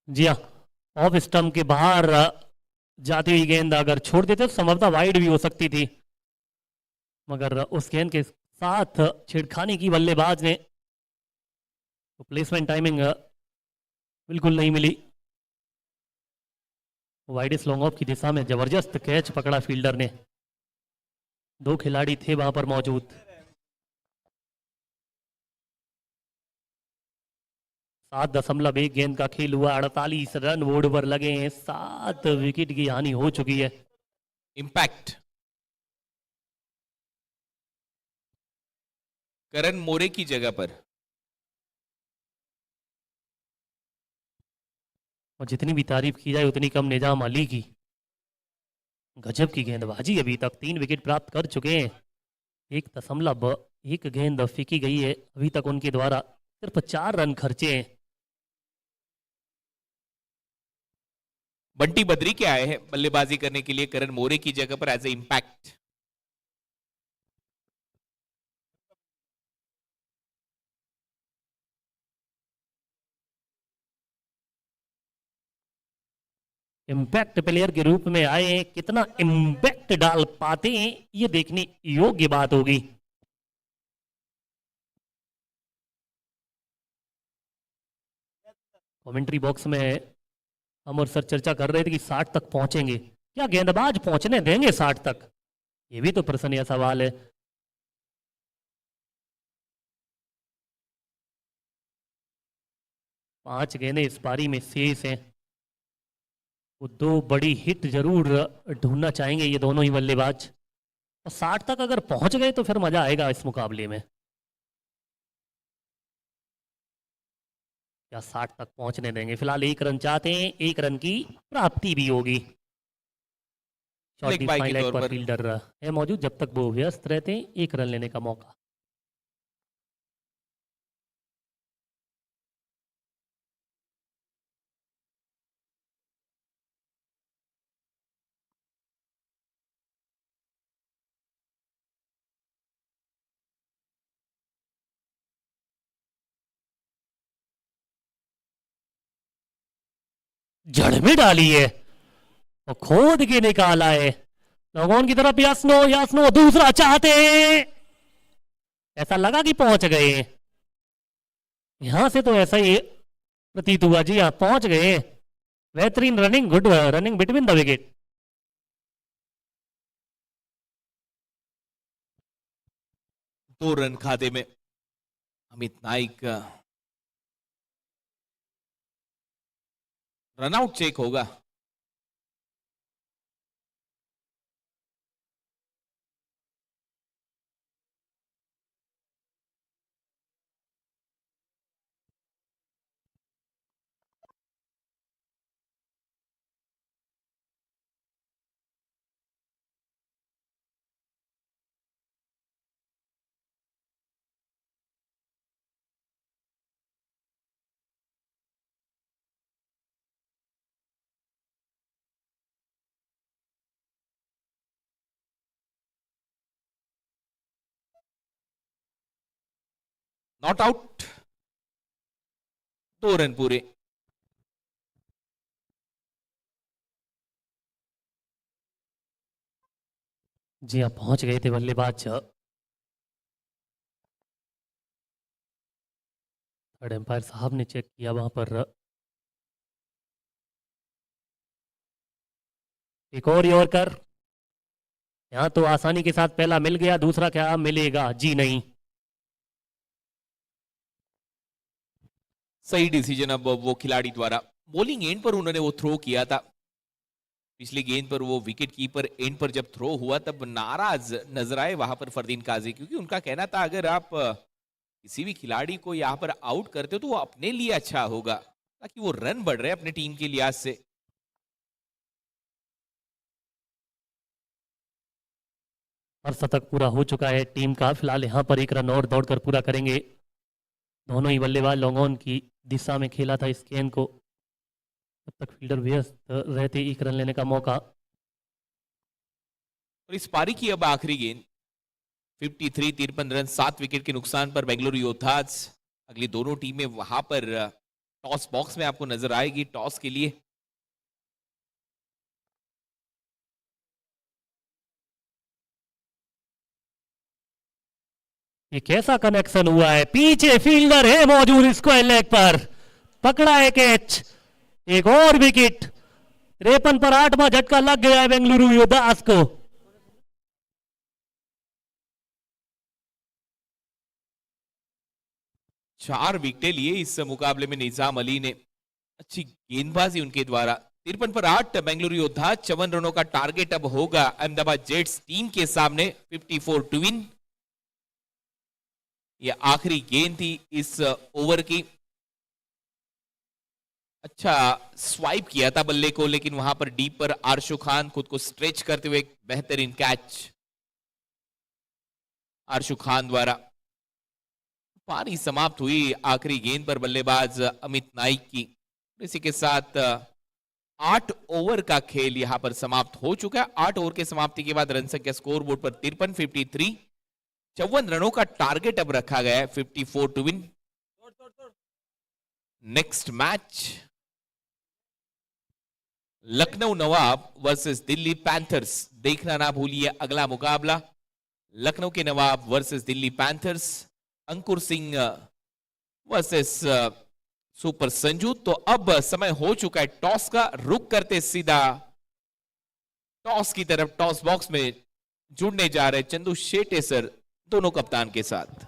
जी हाँ, ऑफ स्टंप के बाहर जाती हुई गेंद अगर छोड़ देते तो संभवतः वाइड भी हो सकती थी, मगर उस गेंद के साथ छेड़खानी की बल्लेबाज ने, तो प्लेसमेंट टाइमिंग बिल्कुल नहीं मिली। वाइडेस्ट लॉन्ग ऑफ की दिशा में जबरदस्त कैच पकड़ा फील्डर ने। 2 खिलाड़ी थे वहां पर मौजूद। 7.1 गेंद का खेल हुआ, 48 रन बोर्ड पर लगे हैं, 7 विकेट की हानि हो चुकी है। इंपैक्ट करण मोरे की जगह पर। और जितनी भी तारीफ की जाए उतनी कम निजाम अली की। गजब की गेंदबाजी, अभी तक 3 विकेट प्राप्त कर चुके हैं। 1.1 गेंद फेंकी गई है अभी तक उनके द्वारा, सिर्फ 4 रन खर्चे हैं। बंटी बद्री के आए हैं बल्लेबाजी करने के लिए करण मोरे की जगह पर as a impact. Impact player के रूप में आए हैं, कितना इम्पैक्ट डाल पाते हैं ये देखने योग्य बात होगी। कमेंट्री बॉक्स में हम और सर चर्चा कर रहे थे कि 60 तक पहुंचेंगे, क्या गेंदबाज पहुंचने देंगे 60 तक? ये भी तो प्रश्न सवाल है। पांच गेंदें इस पारी में शेष हैं, वो 2 बड़ी हिट जरूर ढूंढना चाहेंगे ये दोनों ही बल्लेबाज। और 60 तक अगर पहुंच गए तो फिर मजा आएगा इस मुकाबले में। क्या 60 तक पहुंचने देंगे? फिलहाल 1 रन चाहते हैं, 1 रन की प्राप्ति भी होगी। शॉट लेग बाय के फाइल तौर पर पर। फील्डर है मौजूद, जब तक वो व्यस्त रहते हैं 1 रन लेने का मौका। जड़ में डाली है और खोद के निकाला है। लोगों की तरफ यास्नो, यास्नो दूसरा चाहते हैं। ऐसा लगा कि पहुंच गए, यहां से तो ऐसा ही प्रतीत हुआ। जी हाँ, पहुंच गए। बेहतरीन running, good running between the wicket. दो रन खाते में अमित नाइक। रनआउट चेक होगा। नॉट आउट, 2 रन पूरे। जी हाँ, पहुंच गए थे बल्लेबाज। थर्ड एम्पायर साहब ने चेक किया वहां पर। एक और यॉर्कर, यहां तो आसानी के साथ पहला मिल गया, दूसरा क्या मिलेगा? जी नहीं। सही डिसीजन अब वो खिलाड़ी द्वारा। बॉलिंग एंड पर उन्होंने वो थ्रो किया था। पिछली गेंद पर वो विकेट कीपर एंड पर जब थ्रो हुआ तब नाराज नजर आए वहां पर फरदीन काजी, क्योंकि उनका कहना था अगर आप किसी भी खिलाड़ी को यहाँ पर आउट करते हो तो वो अपने लिए अच्छा होगा, ताकि वो रन बढ़ रहे अपने टीम के लिहाज से। और शतक पूरा हो चुका है टीम का। फिलहाल यहाँ पर एक रन और दौड़कर पूरा करेंगे। दोनों ही बल्लेबाज लॉन्ग ऑन की दिशा में खेला था इस गेंद को। तब तक फील्डर व्यस्त रहते एक रन लेने का मौका। और इस पारी की अब आखिरी गेंद। 53 53 रन 7 विकेट के नुकसान पर बेंगलुरु योद्धाज। अगली दोनों टीमें वहां पर टॉस बॉक्स में आपको नजर आएगी टॉस के लिए। ये कैसा कनेक्शन हुआ है, पीछे फील्डर है मौजूद स्क्वायर लेग पर, पकड़ा है कैच, एक और विकेट। 53 पर 8वां झटका लग गया है बेंगलुरु योद्धास को। चार विकेटें लिए इस मुकाबले में निजाम अली ने। अच्छी गेंदबाजी उनके द्वारा। 53 पर 8 बेंगलुरु योद्धा। 54 रनों का टारगेट अब होगा अहमदाबाद जेट्स टीम के सामने। 54 टू विन। यह आखिरी गेंद थी इस ओवर की। अच्छा स्वाइप किया था बल्ले को, लेकिन वहां पर डीप पर आरशु खान खुद को स्ट्रेच करते हुए एक बेहतरीन कैच आरशु खान द्वारा। पारी समाप्त हुई आखिरी गेंद पर बल्लेबाज अमित नाइक की। इसी के साथ 8 ओवर का खेल यहां पर समाप्त हो चुका है। 8 ओवर के समाप्ति के बाद रन संख्या स्कोर बोर्ड पर 53 53। 54 रनों का टारगेट अब रखा गया है। 54 to win. Next match Lucknow Nawab versus Delhi Panthers. देखना ना भूलिए अगला मुकाबला लखनऊ के Nawab versus Delhi Panthers. Ankur Singh versus super Sanju. तो अब समय हो चुका है टॉस का। रुक करते सीधा टॉस की तरफ टॉस बॉक्स में जुड़ने जा रहे चंदू शेटे सर दोनों कप्तान के साथ।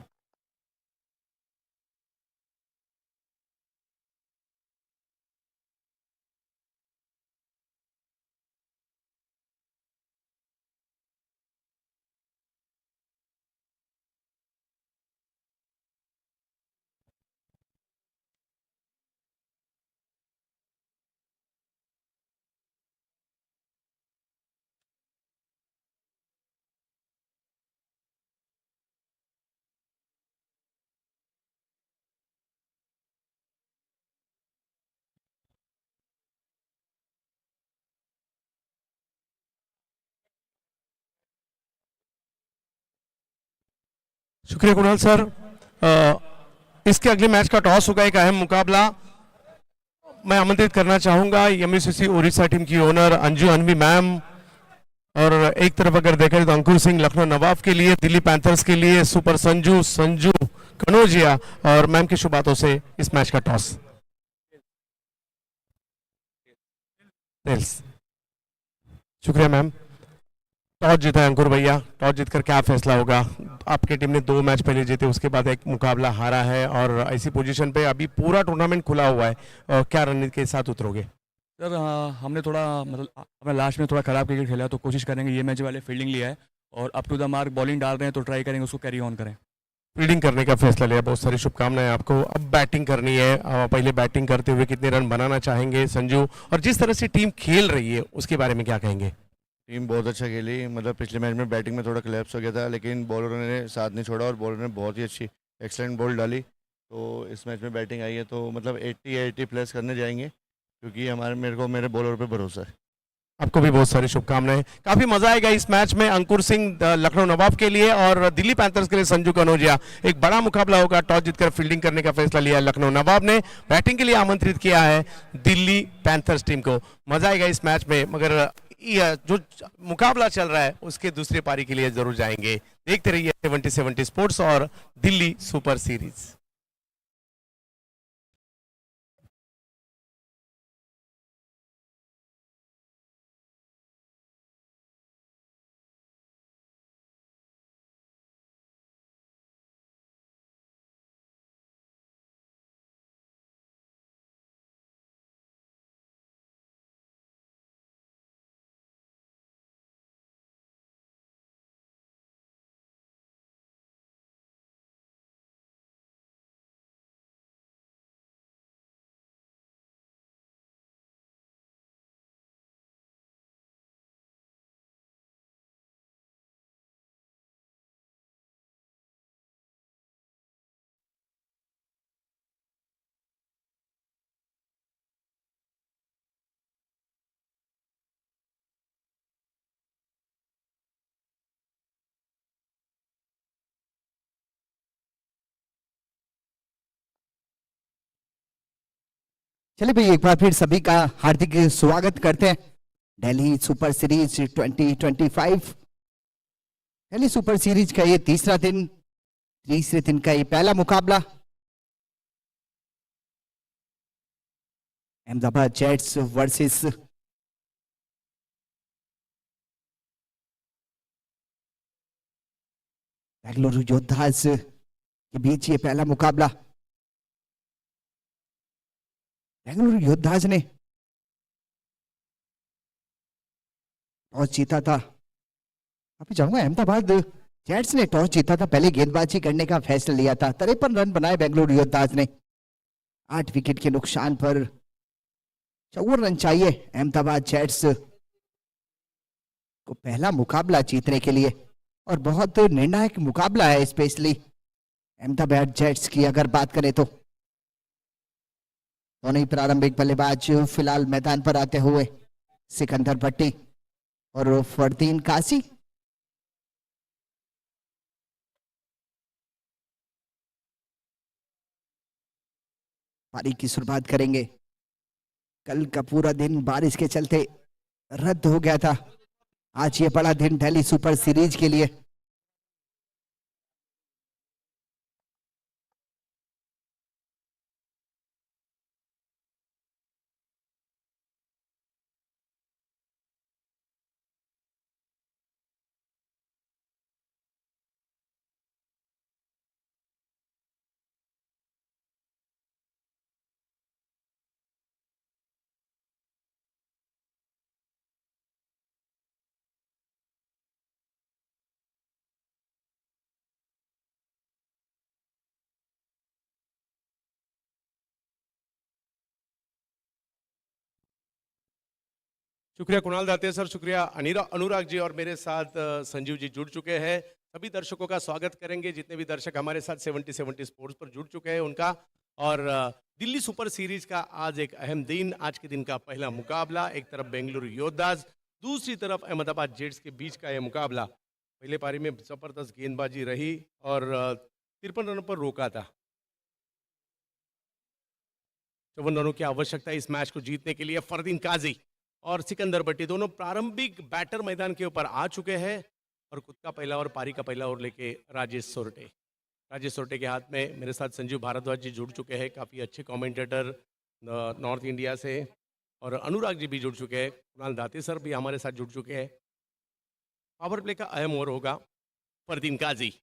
शुक्रिया कुणाल सर। इसके अगले मैच का टॉस होगा, एक अहम मुकाबला। मैं आमंत्रित करना चाहूंगा एमयूसीसी उड़ीसा टीम की ओनर अंजू अनवी मैम, और एक तरफ अगर देखा जाए तो अंकुर सिंह लखनऊ नवाब के लिए, दिल्ली पैंथर्स के लिए सुपर संजू संजू कनौजिया, और मैम की शुभ बातों से इस मैच का टॉस। शुक्रिया मैम। टॉस जीता है अंकुर भैया, टॉस जीतकर क्या फैसला होगा? आपकी टीम ने 2 मैच पहले जीते, उसके बाद एक मुकाबला हारा है, और ऐसी पोजीशन पे अभी पूरा टूर्नामेंट खुला हुआ है, क्या रणनीति के साथ उतरोगे? सर हमने थोड़ा मतलब हमने लास्ट में थोड़ा ख़राब क्रिकेट खेला है, तो कोशिश करेंगे ये मैच वाले फील्डिंग लिया है और up to the mark bowling डाल रहे हैं, तो ट्राई करेंगे उसको कैरी ऑन करें। फील्डिंग करने का फैसला लिया, बहुत सारी शुभकामनाएं आपको। अब बैटिंग करनी है, पहले बैटिंग करते हुए कितने रन बनाना चाहेंगे संजू, और जिस तरह से टीम खेल रही है उसके बारे में क्या कहेंगे? टीम बहुत अच्छा खेली। मतलब पिछले मैच में बैटिंग में थोड़ा क्लैप्स हो गया था, लेकिन बॉलरों ने साथ नहीं छोड़ा और बॉलर ने बहुत ही अच्छी एक्सलेंट बॉल डाली। तो इस मैच में बैटिंग आई है, तो मतलब 80 प्लस करने जाएंगे, क्योंकि मेरे को मेरे बॉलर पे भरोसा है। आपको भी बहुत सारी शुभकामनाएं। काफी मजा आएगा इस मैच में। अंकुर सिंह लखनऊ नवाब के लिए और दिल्ली पैंथर्स के लिए संजू कनौजिया। एक बड़ा मुकाबला होगा। टॉस जीतकर फील्डिंग करने का फैसला लिया लखनऊ नवाब ने, बैटिंग के लिए आमंत्रित किया है दिल्ली पैंथर्स टीम को। मजा आएगा इस मैच में, मगर जो मुकाबला चल रहा है उसके दूसरी पारी के लिए जरूर जाएंगे। देखते रहिए 70 स्पोर्ट्स और दिल्ली सुपर सीरीज। चलिए भाई, एक बार फिर सभी का हार्दिक स्वागत करते हैं Delhi super series 2025। Delhi super series का ये तीसरे दिन का ये पहला मुकाबला अहमदाबाद जेट्स वर्सेस बेंगलुरु योद्धास के बीच ये पहला मुकाबला। बेंगलुरु योद्धास ने टॉस जीता था। अभी जाऊंगा, अहमदाबाद जेट्स ने टॉस जीता था, पहले गेंदबाजी करने का फैसला लिया था। 53 रन बनाए बेंगलुरु योद्धास ने। 8 विकेट के नुकसान पर 54 रन चाहिए अहमदाबाद जेट्स को पहला मुकाबला जीतने के लिए, और बहुत निर्णायक मुकाबला है स्पेशली अहमदाबाद जेट्स की अगर बात करें तो। दोनों ही प्रारंभिक बल्लेबाज फिलहाल मैदान पर आते हुए सिकंदर भट्टी और फरदीन काजी। पारी की शुरुआत करेंगे। कल का पूरा दिन बारिश के चलते रद्द हो गया था। आज ये बड़ा दिन दिल्ली सुपर सीरीज के लिए। शुक्रिया कुणाल दाते सर, शुक्रिया अनुराग जी, और मेरे साथ संजीव जी जुड़ चुके हैं। सभी दर्शकों का स्वागत करेंगे, जितने भी दर्शक हमारे साथ 70 स्पोर्ट्स पर जुड़ चुके हैं उनका। और दिल्ली सुपर सीरीज का आज एक अहम दिन, आज के दिन का पहला मुकाबला। एक तरफ बेंगलुरु योद्धास, दूसरी तरफ अहमदाबाद जेट्स के बीच का यह मुकाबला। पहले पारी में जबरदस्त गेंदबाजी रही और 53 रनों पर रोका था। 54 रनों की आवश्यकता इस मैच को जीतने के लिए। फरदीन काजी और सिकंदर भट्टी दोनों प्रारंभिक बैटर मैदान के ऊपर आ चुके हैं, और खुद का पहला और पारी का पहला ओवर लेके राजेश सोरटे के हाथ में। मेरे साथ संजीव भारद्वाज जी जुड़ चुके हैं, काफ़ी अच्छे कमेंटेटर नॉर्थ इंडिया से, और अनुराग जी भी जुड़ चुके हैं। कुणाल दाते सर भी हमारे साथ जुड़ चुके हैं। पावर प्ले का अहम ओवर होगा। फरदीन काजी,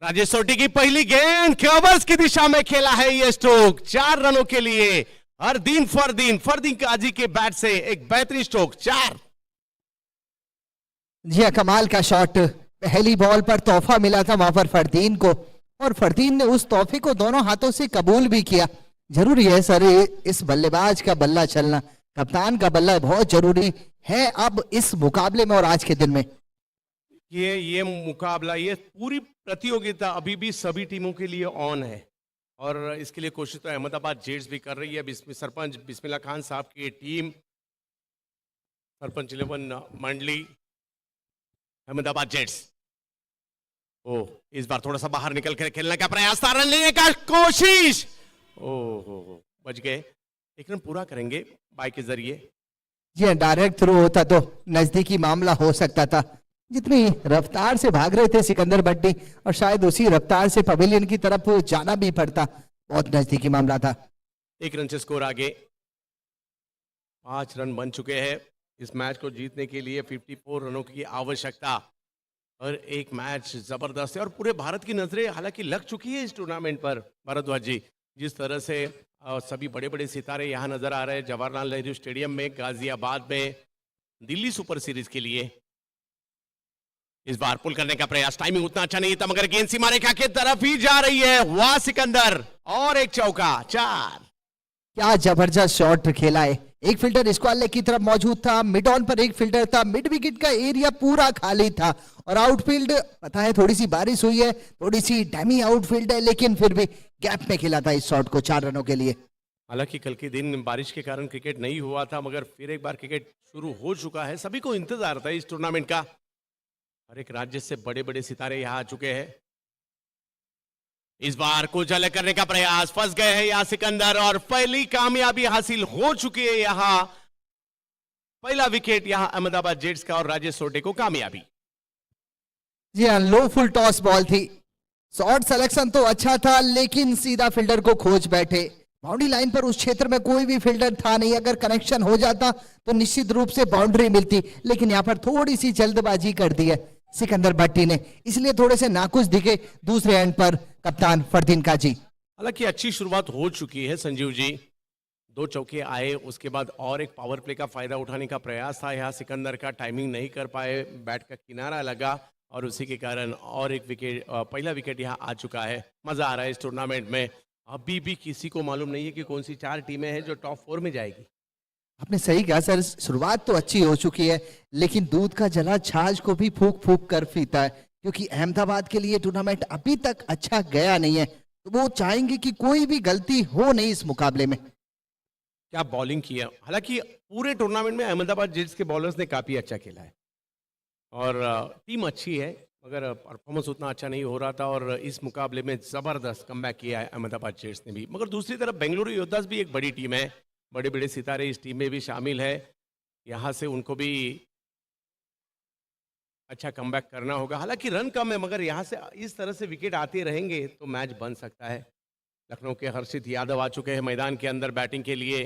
राजेश सोटी की पहली गेंद कवर्स की दिशा में खेला है ये स्ट्रोक 4 रनों के लिए। फरदीन काजी के बैट से एक बेहतरीन स्ट्रोक 4। जी हाँ, कमाल का शॉट। पहली बॉल पर तोहफा मिला था वहां पर फरदीन को, और फरदीन ने उस तोहफे को दोनों हाथों से कबूल भी किया। जरूरी है सर इस बल्लेबाज का बल्ला चलना, कप्तान का बल्ला बहुत जरूरी है अब इस मुकाबले में और आज के दिन में। ये मुकाबला, ये पूरी प्रतियोगिता अभी भी सभी टीमों के लिए ऑन है, और इसके लिए कोशिश तो अहमदाबाद जेट्स भी कर रही है। सरपंच बिस्मिल्लाह खान साहब की टीम, सरपंच 11 मंडली अहमदाबाद जेट्स। इस बार थोड़ा सा बाहर निकल कर खेलने का प्रयास था, रन लेने का कोशिश। बच गए। एक रन पूरा करेंगे बाई के जरिए। जी डायरेक्ट थ्रू होता तो नजदीकी मामला हो सकता था। जितनी रफ्तार से भाग रहे थे सिकंदर भट्टी, और शायद उसी रफ्तार से पवेलियन की तरफ जाना भी पड़ता, बहुत नजदीकी मामला था। 1 रन से स्कोर आगे। 5 रन बन चुके हैं। इस मैच को जीतने के लिए 54 रनों की आवश्यकता, और एक मैच जबरदस्त है, और पूरे भारत की नजरें हालांकि लग चुकी है इस टूर्नामेंट पर। भारद्वाज जी, जिस तरह से सभी बड़े बड़े सितारे यहाँ नजर आ रहे हैं जवाहरलाल नेहरू स्टेडियम में, गाजियाबाद में, दिल्ली सुपर सीरीज के लिए। इस बार पुल करने का प्रयास, टाइमिंग उतना अच्छा नहीं था, मगर गेंद सीमा रेखा के तरफ ही जा रही है। वाह सिकंदर, और एक चौका, 4। क्या जबरदस्त शॉट खेला है। एक फील्डर स्क्वायर लेग की तरफ मौजूद था, मिड ऑन पर एक फील्डर था, मिड विकेट का एरिया पूरा खाली था, और आउटफील्ड पता है थोड़ी सी बारिश हुई है, थोड़ी सी डैमी आउटफील्ड है, लेकिन फिर भी गैप में खेला था इस शॉट को 4 रनों के लिए। हालांकि कल के दिन बारिश के कारण क्रिकेट नहीं हुआ था, मगर फिर एक बार क्रिकेट शुरू हो चुका है। सभी को इंतजार था इस टूर्नामेंट का। हर एक राज्य से बड़े बड़े सितारे यहाँ आ चुके हैं। इस बार कुछ अलग करने का प्रयास, फंस गए हैं यहाँ सिकंदर और पहली कामयाबी हासिल हो चुकी है यहाँ। पहला विकेट यहाँ अहमदाबाद जेट्स का और राजेश सोटे को कामयाबी। जी हाँ, लो फुल टॉस बॉल थी। शॉट सिलेक्शन तो अच्छा था लेकिन सीधा फील्डर को खोज बैठे। बाउंड्री लाइन पर उस क्षेत्र में कोई भी फील्डर था नहीं, अगर कनेक्शन हो जाता तो निश्चित रूप से बाउंड्री मिलती, लेकिन यहाँ पर थोड़ी सी जल्दबाजी कर दी है सिकंदर भट्टी ने, इसलिए थोड़े से नाखुश दिखे दूसरे एंड पर कप्तान फरदीन काजी। हालांकि अच्छी शुरुआत हो चुकी है संजीव जी, 2 चौके आए, उसके बाद और एक पावर प्ले का फायदा उठाने का प्रयास था यहाँ सिकंदर का, टाइमिंग नहीं कर पाए, बैट का किनारा लगा और उसी के कारण और एक विकेट, पहला विकेट यहाँ आ चुका है। मजा आ रहा है इस टूर्नामेंट में। अभी भी किसी को मालूम नहीं है कि कौन सी 4 टीमें हैं जो टॉप 4 में जाएगी। आपने सही कहा सर, शुरुआत तो अच्छी हो चुकी है लेकिन दूध का जला छाछ को भी फूक फूक कर पीता है, क्योंकि अहमदाबाद के लिए टूर्नामेंट अभी तक अच्छा गया नहीं है, तो वो चाहेंगे कि कोई भी गलती हो नहीं इस मुकाबले में। क्या बॉलिंग किया, हालांकि पूरे टूर्नामेंट में अहमदाबाद जेट्स के बॉलर्स ने काफी अच्छा खेला है और टीम अच्छी है, मगर परफॉर्मेंस उतना अच्छा नहीं हो रहा था और इस मुकाबले में जबरदस्त कमबैक किया है अहमदाबाद जेट्स ने भी। मगर दूसरी तरफ बेंगलुरु योद्धास भी एक बड़ी टीम है, बड़े बड़े सितारे इस टीम में भी शामिल है, यहाँ से उनको भी अच्छा कमबैक करना होगा। हालांकि रन कम है मगर यहाँ से इस तरह से विकेट आते रहेंगे तो मैच बन सकता है। लखनऊ के हर्षित यादव आ चुके हैं मैदान के अंदर बैटिंग के लिए।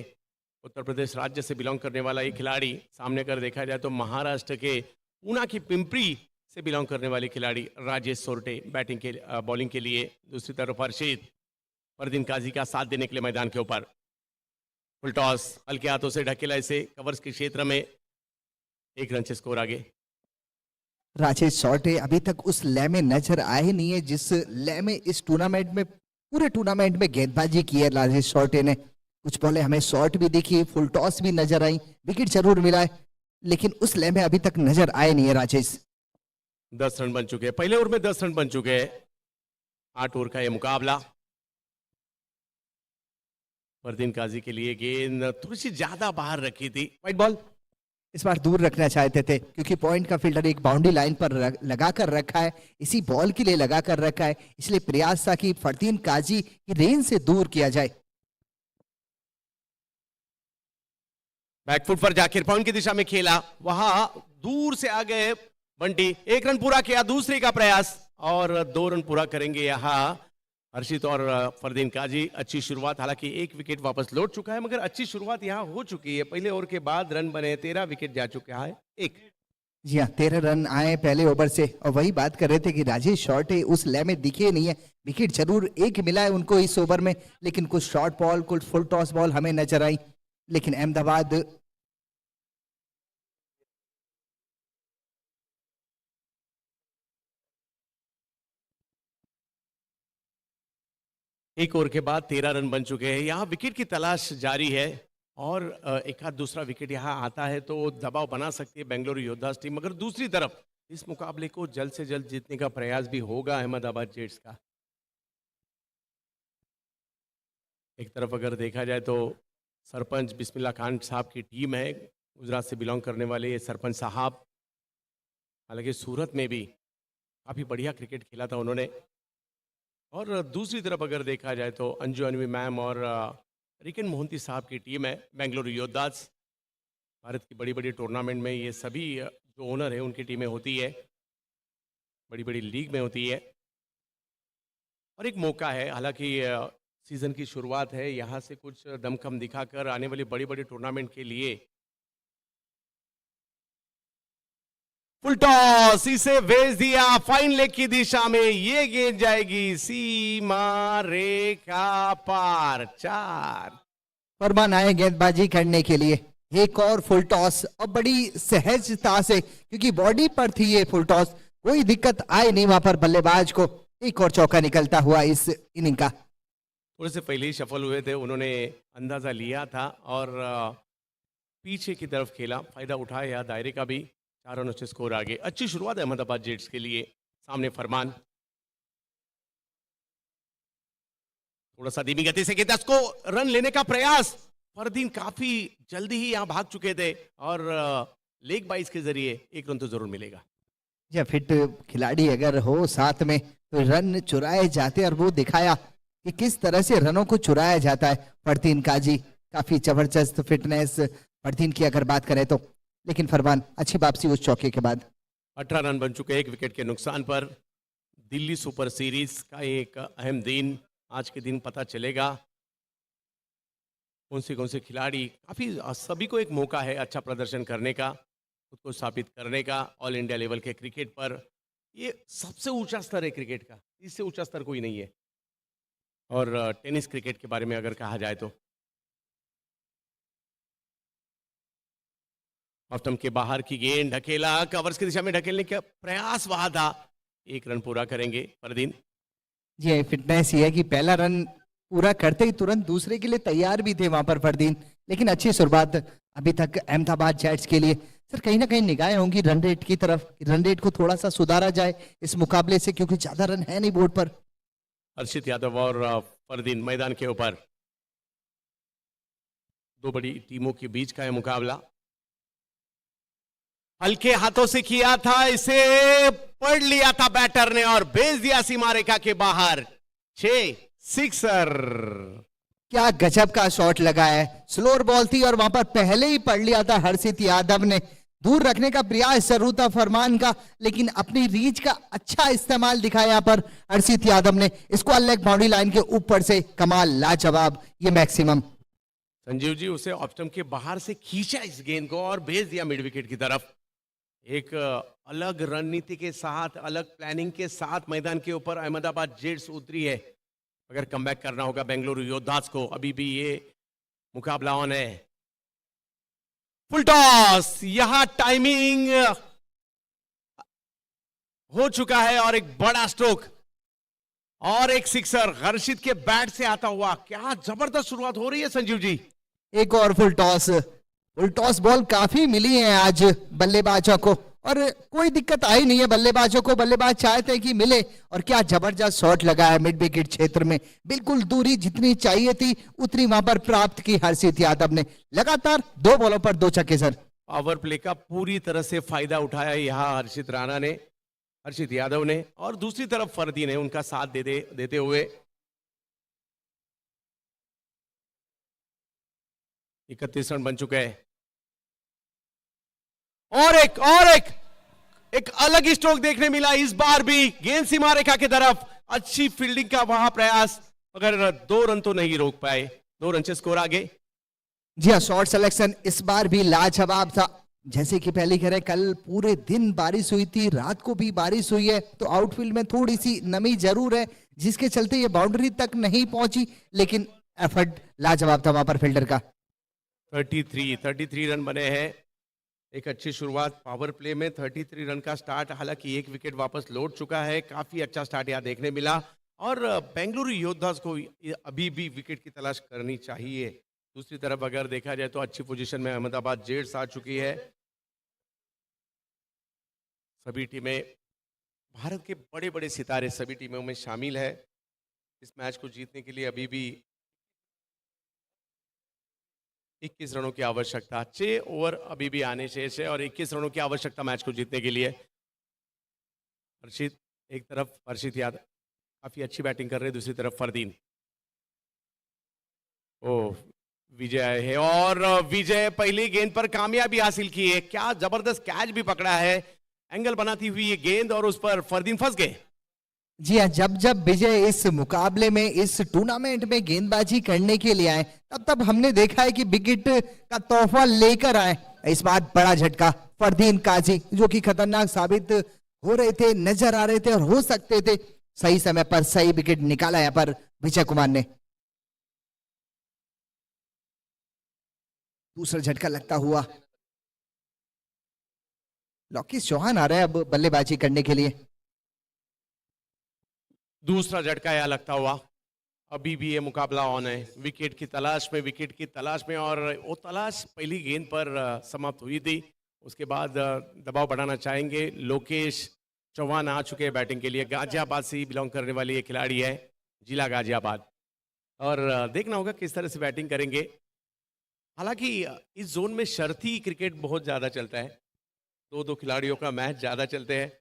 उत्तर प्रदेश राज्य से बिलोंग करने वाला ये खिलाड़ी, सामने अगर देखा जाए तो महाराष्ट्र के पूना की पिंपरी से बिलोंग करने वाले खिलाड़ी राजेश सोरटे बैटिंग के बॉलिंग के लिए। दूसरी तरफ हर्षित फरदीन काजी का साथ देने के लिए मैदान के ऊपर। फुल टॉस हल्के हाथों से ढकेला इसे कवर्स के क्षेत्र में, 1 रन से स्कोर आगे। राजेश शॉर्टे अभी तक उस लय में नजर आए नहीं है जिस लय में इस टूर्नामेंट में, पूरे टूर्नामेंट में गेंदबाजी की है राजेश शॉर्टे ने। कुछ बॉलें हमें शॉर्ट भी दिखी, फुल टॉस भी नजर आई, विकेट जरूर मिला है, लेकिन उस लय में अभी तक नजर आए नहीं है राजेश। 10 रन बन चुके हैं, पहले ओवर में 10 रन बन चुके हैं। 8 ओवर का ये मुकाबला। फरदीन काजी के लिए गेंद थोड़ी सी ज्यादा बाहर रखी थी, व्हाइट बॉल। इस बार दूर रखना चाहते थे क्योंकि पॉइंट का फील्डर एक बाउंड्री लाइन पर लगा कर रखा है, इसी बॉल के लिए लगा कर रखा है, इसलिए प्रयास था कि फरदीन काजी की रेंज से दूर किया जाए। बैकफुट पर जाकिर पॉइंट की दिशा में खेला, वहां दूर से आ गए बंटी। 1 रन पूरा किया, दूसरे का प्रयास और 2 रन पूरा करेंगे यहाँ हर्षित और फरदीन काजी। अच्छी शुरुआत, हालांकि 1 विकेट वापस लौट चुका है मगर अच्छी शुरुआत यहाँ हो चुकी है। पहले ओवर के बाद रन बने, 13 विकेट जा चुका है। 1 जी हाँ, 13 रन आए पहले ओवर से, और वही बात कर रहे थे कि राजेश शॉर्टे उस लय में दिखे नहीं है। विकेट जरूर 1 मिला है उनको इस ओवर में, लेकिन कुछ शॉर्ट बॉल, कुछ फुल टॉस बॉल हमें नजर आई, लेकिन अहमदाबाद एक ओवर के बाद 13 रन बन चुके हैं। यहाँ विकेट की तलाश जारी है और एक आध दूसरा विकेट यहाँ आता है तो दबाव बना सकती है बेंगलुरु योद्धास टीम। मगर दूसरी तरफ इस मुकाबले को जल्द से जल्द जीतने का प्रयास भी होगा अहमदाबाद जेट्स का। एक तरफ अगर देखा जाए तो सरपंच बिस्मिल्लाह खान साहब की टीम है, गुजरात से बिलोंग करने वाले ये सरपंच साहब, हालांकि सूरत में भी काफ़ी बढ़िया क्रिकेट खेला था उन्होंने। और दूसरी तरफ अगर देखा जाए तो अंजू अनवी मैम और रिकन मोहंती साहब की टीम है बेंगलुरु योद्धास। भारत की बड़ी बड़ी टूर्नामेंट में ये सभी जो ओनर है उनकी टीमें होती है, बड़ी बड़ी लीग में होती है। और एक मौका है, हालांकि सीजन की शुरुआत है, यहाँ से कुछ दमखम दिखाकर आने वाली बड़ी बड़ी टूर्नामेंट के लिए फुल टॉस इसे भेज दिया फाइन लेग की दिशा में। ये गेंद जाएगी सीमा रेखा पार। 4 फरमान आए गेंदबाजी करने के लिए। एक और फुल टॉस, और बड़ी सहजता से, क्योंकि बॉडी पर थी ये फुल टॉस, कोई दिक्कत आए नहीं वहां पर बल्लेबाज को। एक और चौका निकलता हुआ इस इनिंग का। थोड़े से पहले ही सफल हुए थे, उन्होंने अंदाजा लिया था और पीछे की तरफ खेला, फायदा उठाया दायरे का भी। 4 रनों से स्कोर आगे। अच्छी शुरुआत है अहमदाबाद जेट्स के लिए। सामने फरमान, थोड़ा सा धीमी गति से गेंद को रन लेने का प्रयास। फरदीन काफी जल्दी ही यहाँ भाग चुके थे और लेग बाइस के जरिए 1 रन तो जरूर मिलेगा। या फिट खिलाड़ी अगर हो साथ में तो रन चुराए जाते और वो दिखाया कि किस तरह से रनों को चुराया जाता है। फरदीन काजी काफी जबरदस्त फिटनेस फरदीन की अगर बात करें तो, लेकिन फरमान अच्छी वापसी उस चौके के बाद। 18 रन बन चुके हैं 1 विकेट के नुकसान पर। दिल्ली सुपर सीरीज का एक अहम दिन आज के दिन पता चलेगा। कौन से खिलाड़ी, काफी सभी को एक मौका है अच्छा प्रदर्शन करने का, खुद को साबित करने का ऑल इंडिया लेवल के क्रिकेट पर। ये सबसे ऊंचा स्तर है क्रिकेट का, इससे ऊंचा स्तर कोई नहीं है। और टेनिस क्रिकेट के बारे में अगर कहा जाए तो ऑफ के बाहर की गेंद ढकेला, कवर्स की दिशा में ढकेलने का प्रयास वहां था। 1 रन पूरा करेंगे फरदीन। ये फिटनेस ये है कि पहला रन पूरा करते ही तुरंत दूसरे के लिए तैयार भी थे वहां पर फरदीन। लेकिन अच्छी शुरुआत अभी तक अहमदाबाद जेट्स के लिए। सर कहीं ना कहीं निगाहें होंगी रन रेट की तरफ, रन रेट को थोड़ा सा सुधारा जाए इस मुकाबले से, क्योंकि ज्यादा रन है नहीं बोर्ड पर। हर्षित यादव और फरदीन मैदान के ऊपर। दो बड़ी टीमों के बीच का है मुकाबला। हल्के हाथों से किया था, इसे पढ़ लिया था बैटर ने और भेज दिया सीमा रेखा के बाहर। 6 सिक्सर। क्या गजब का शॉट लगा है, स्लोअर बॉल थी और वहां पर पहले ही पढ़ लिया था हर्षित यादव ने। दूर रखने का प्रयास जरूर था फरमान का, लेकिन अपनी रीच का अच्छा इस्तेमाल दिखाया यहाँ पर हर्षित यादव ने। इसको लेग बाउंड्री लाइन के ऊपर से कमाल, लाजवाब, ये मैक्सिमम। संजीव जी उसे ऑफ स्टंप के बाहर से खींचा इस गेंद को और भेज दिया मिड विकेट की तरफ। एक अलग रणनीति के साथ, अलग प्लानिंग के साथ मैदान के ऊपर अहमदाबाद जेट्स उतरी है। अगर कमबैक करना होगा बेंगलुरु योद्धास को, अभी भी ये मुकाबला ऑन है। फुल टॉस, यहां टाइमिंग हो चुका है और एक बड़ा स्ट्रोक और एक सिक्सर हर्षित के बैट से आता हुआ। क्या जबरदस्त शुरुआत हो रही है संजीव जी। एक और फुल टॉस बॉल काफी मिली है आज बल्लेबाजों को और कोई दिक्कत आई नहीं है बल्लेबाजों को। बल्लेबाज चाहते हैं कि मिले और क्या जबरदस्त शॉट लगा है मिड विकेट क्षेत्र में। बिल्कुल दूरी जितनी चाहिए थी उतनी वहां पर प्राप्त की हर्षित यादव ने। लगातार 2 बॉलों पर 2 छक्के सर। पावर प्ले का पूरी तरह से फायदा उठाया यहां हर्षित यादव ने और दूसरी तरफ फरदीन ने उनका साथ देते हुए 31 रन बन चुके हैं। और एक अलग ही स्ट्रोक देखने मिला इस बार भी। गेंद सीमा रेखा की तरफ, अच्छी फील्डिंग का वहां प्रयास, मगर 2 रन तो नहीं रोक पाए। 2 रन से स्कोर आगे। जी हाँ, शॉट सिलेक्शन इस बार भी लाजवाब था। जैसे कि पहले कह रहे, कल पूरे दिन बारिश हुई थी, रात को भी बारिश हुई है, तो आउटफील्ड में थोड़ी सी नमी जरूर है जिसके चलते ये बाउंड्री तक नहीं पहुंची, लेकिन एफर्ट लाजवाब था वहां पर फील्डर का। 33 रन बने हैं। एक अच्छी शुरुआत पावर प्ले में। 33 रन का स्टार्ट, हालांकि 1 विकेट वापस लौट चुका है। काफी अच्छा स्टार्ट यहाँ देखने मिला और बेंगलुरु योद्धास को अभी भी विकेट की तलाश करनी चाहिए। दूसरी तरफ अगर देखा जाए तो अच्छी पोजीशन में अहमदाबाद जेट्स आ चुकी है। सभी टीमें, भारत के बड़े बड़े सितारे सभी टीमों में शामिल है। इस मैच को जीतने के लिए अभी भी 21 रनों की आवश्यकता। 6 ओवर अभी भी आने शेष है और 21 रनों की आवश्यकता मैच को जीतने के लिए। हर्षित यादव काफी अच्छी बैटिंग कर रहे हैं, दूसरी तरफ फरदीन। विजय है और विजय पहली गेंद पर कामयाबी हासिल की है। क्या जबरदस्त कैच भी पकड़ा है, एंगल बनाती हुई ये गेंद और उस पर फरदीन फंस गए। जी हाँ, जब विजय इस मुकाबले में, इस टूर्नामेंट में गेंदबाजी करने के लिए आए, तब हमने देखा है कि विकेट का तोहफा लेकर आए। इस बार बड़ा झटका फरदीन काजी, जो कि खतरनाक साबित हो रहे थे, नजर आ रहे थे और हो सकते थे। सही समय पर सही विकेट निकाला यहाँ पर विजय कुमार ने। दूसरा झटका लगता हुआ लोकेश चौहान आ रहे हैं अब बल्लेबाजी करने के लिए। दूसरा झटका यह लगता हुआ। अभी भी ये मुकाबला ऑन है, विकेट की तलाश में और वो तलाश पहली गेंद पर समाप्त हुई थी। उसके बाद दबाव बढ़ाना चाहेंगे। लोकेश चौहान आ चुके हैं बैटिंग के लिए। गाजियाबाद से ही बिलोंग करने वाली ये खिलाड़ी है, जिला गाजियाबाद, और देखना होगा किस तरह से बैटिंग करेंगे। हालांकि इस जोन में शर्ती क्रिकेट बहुत ज़्यादा चलता है, 2-2 खिलाड़ियों का मैच ज़्यादा चलते हैं।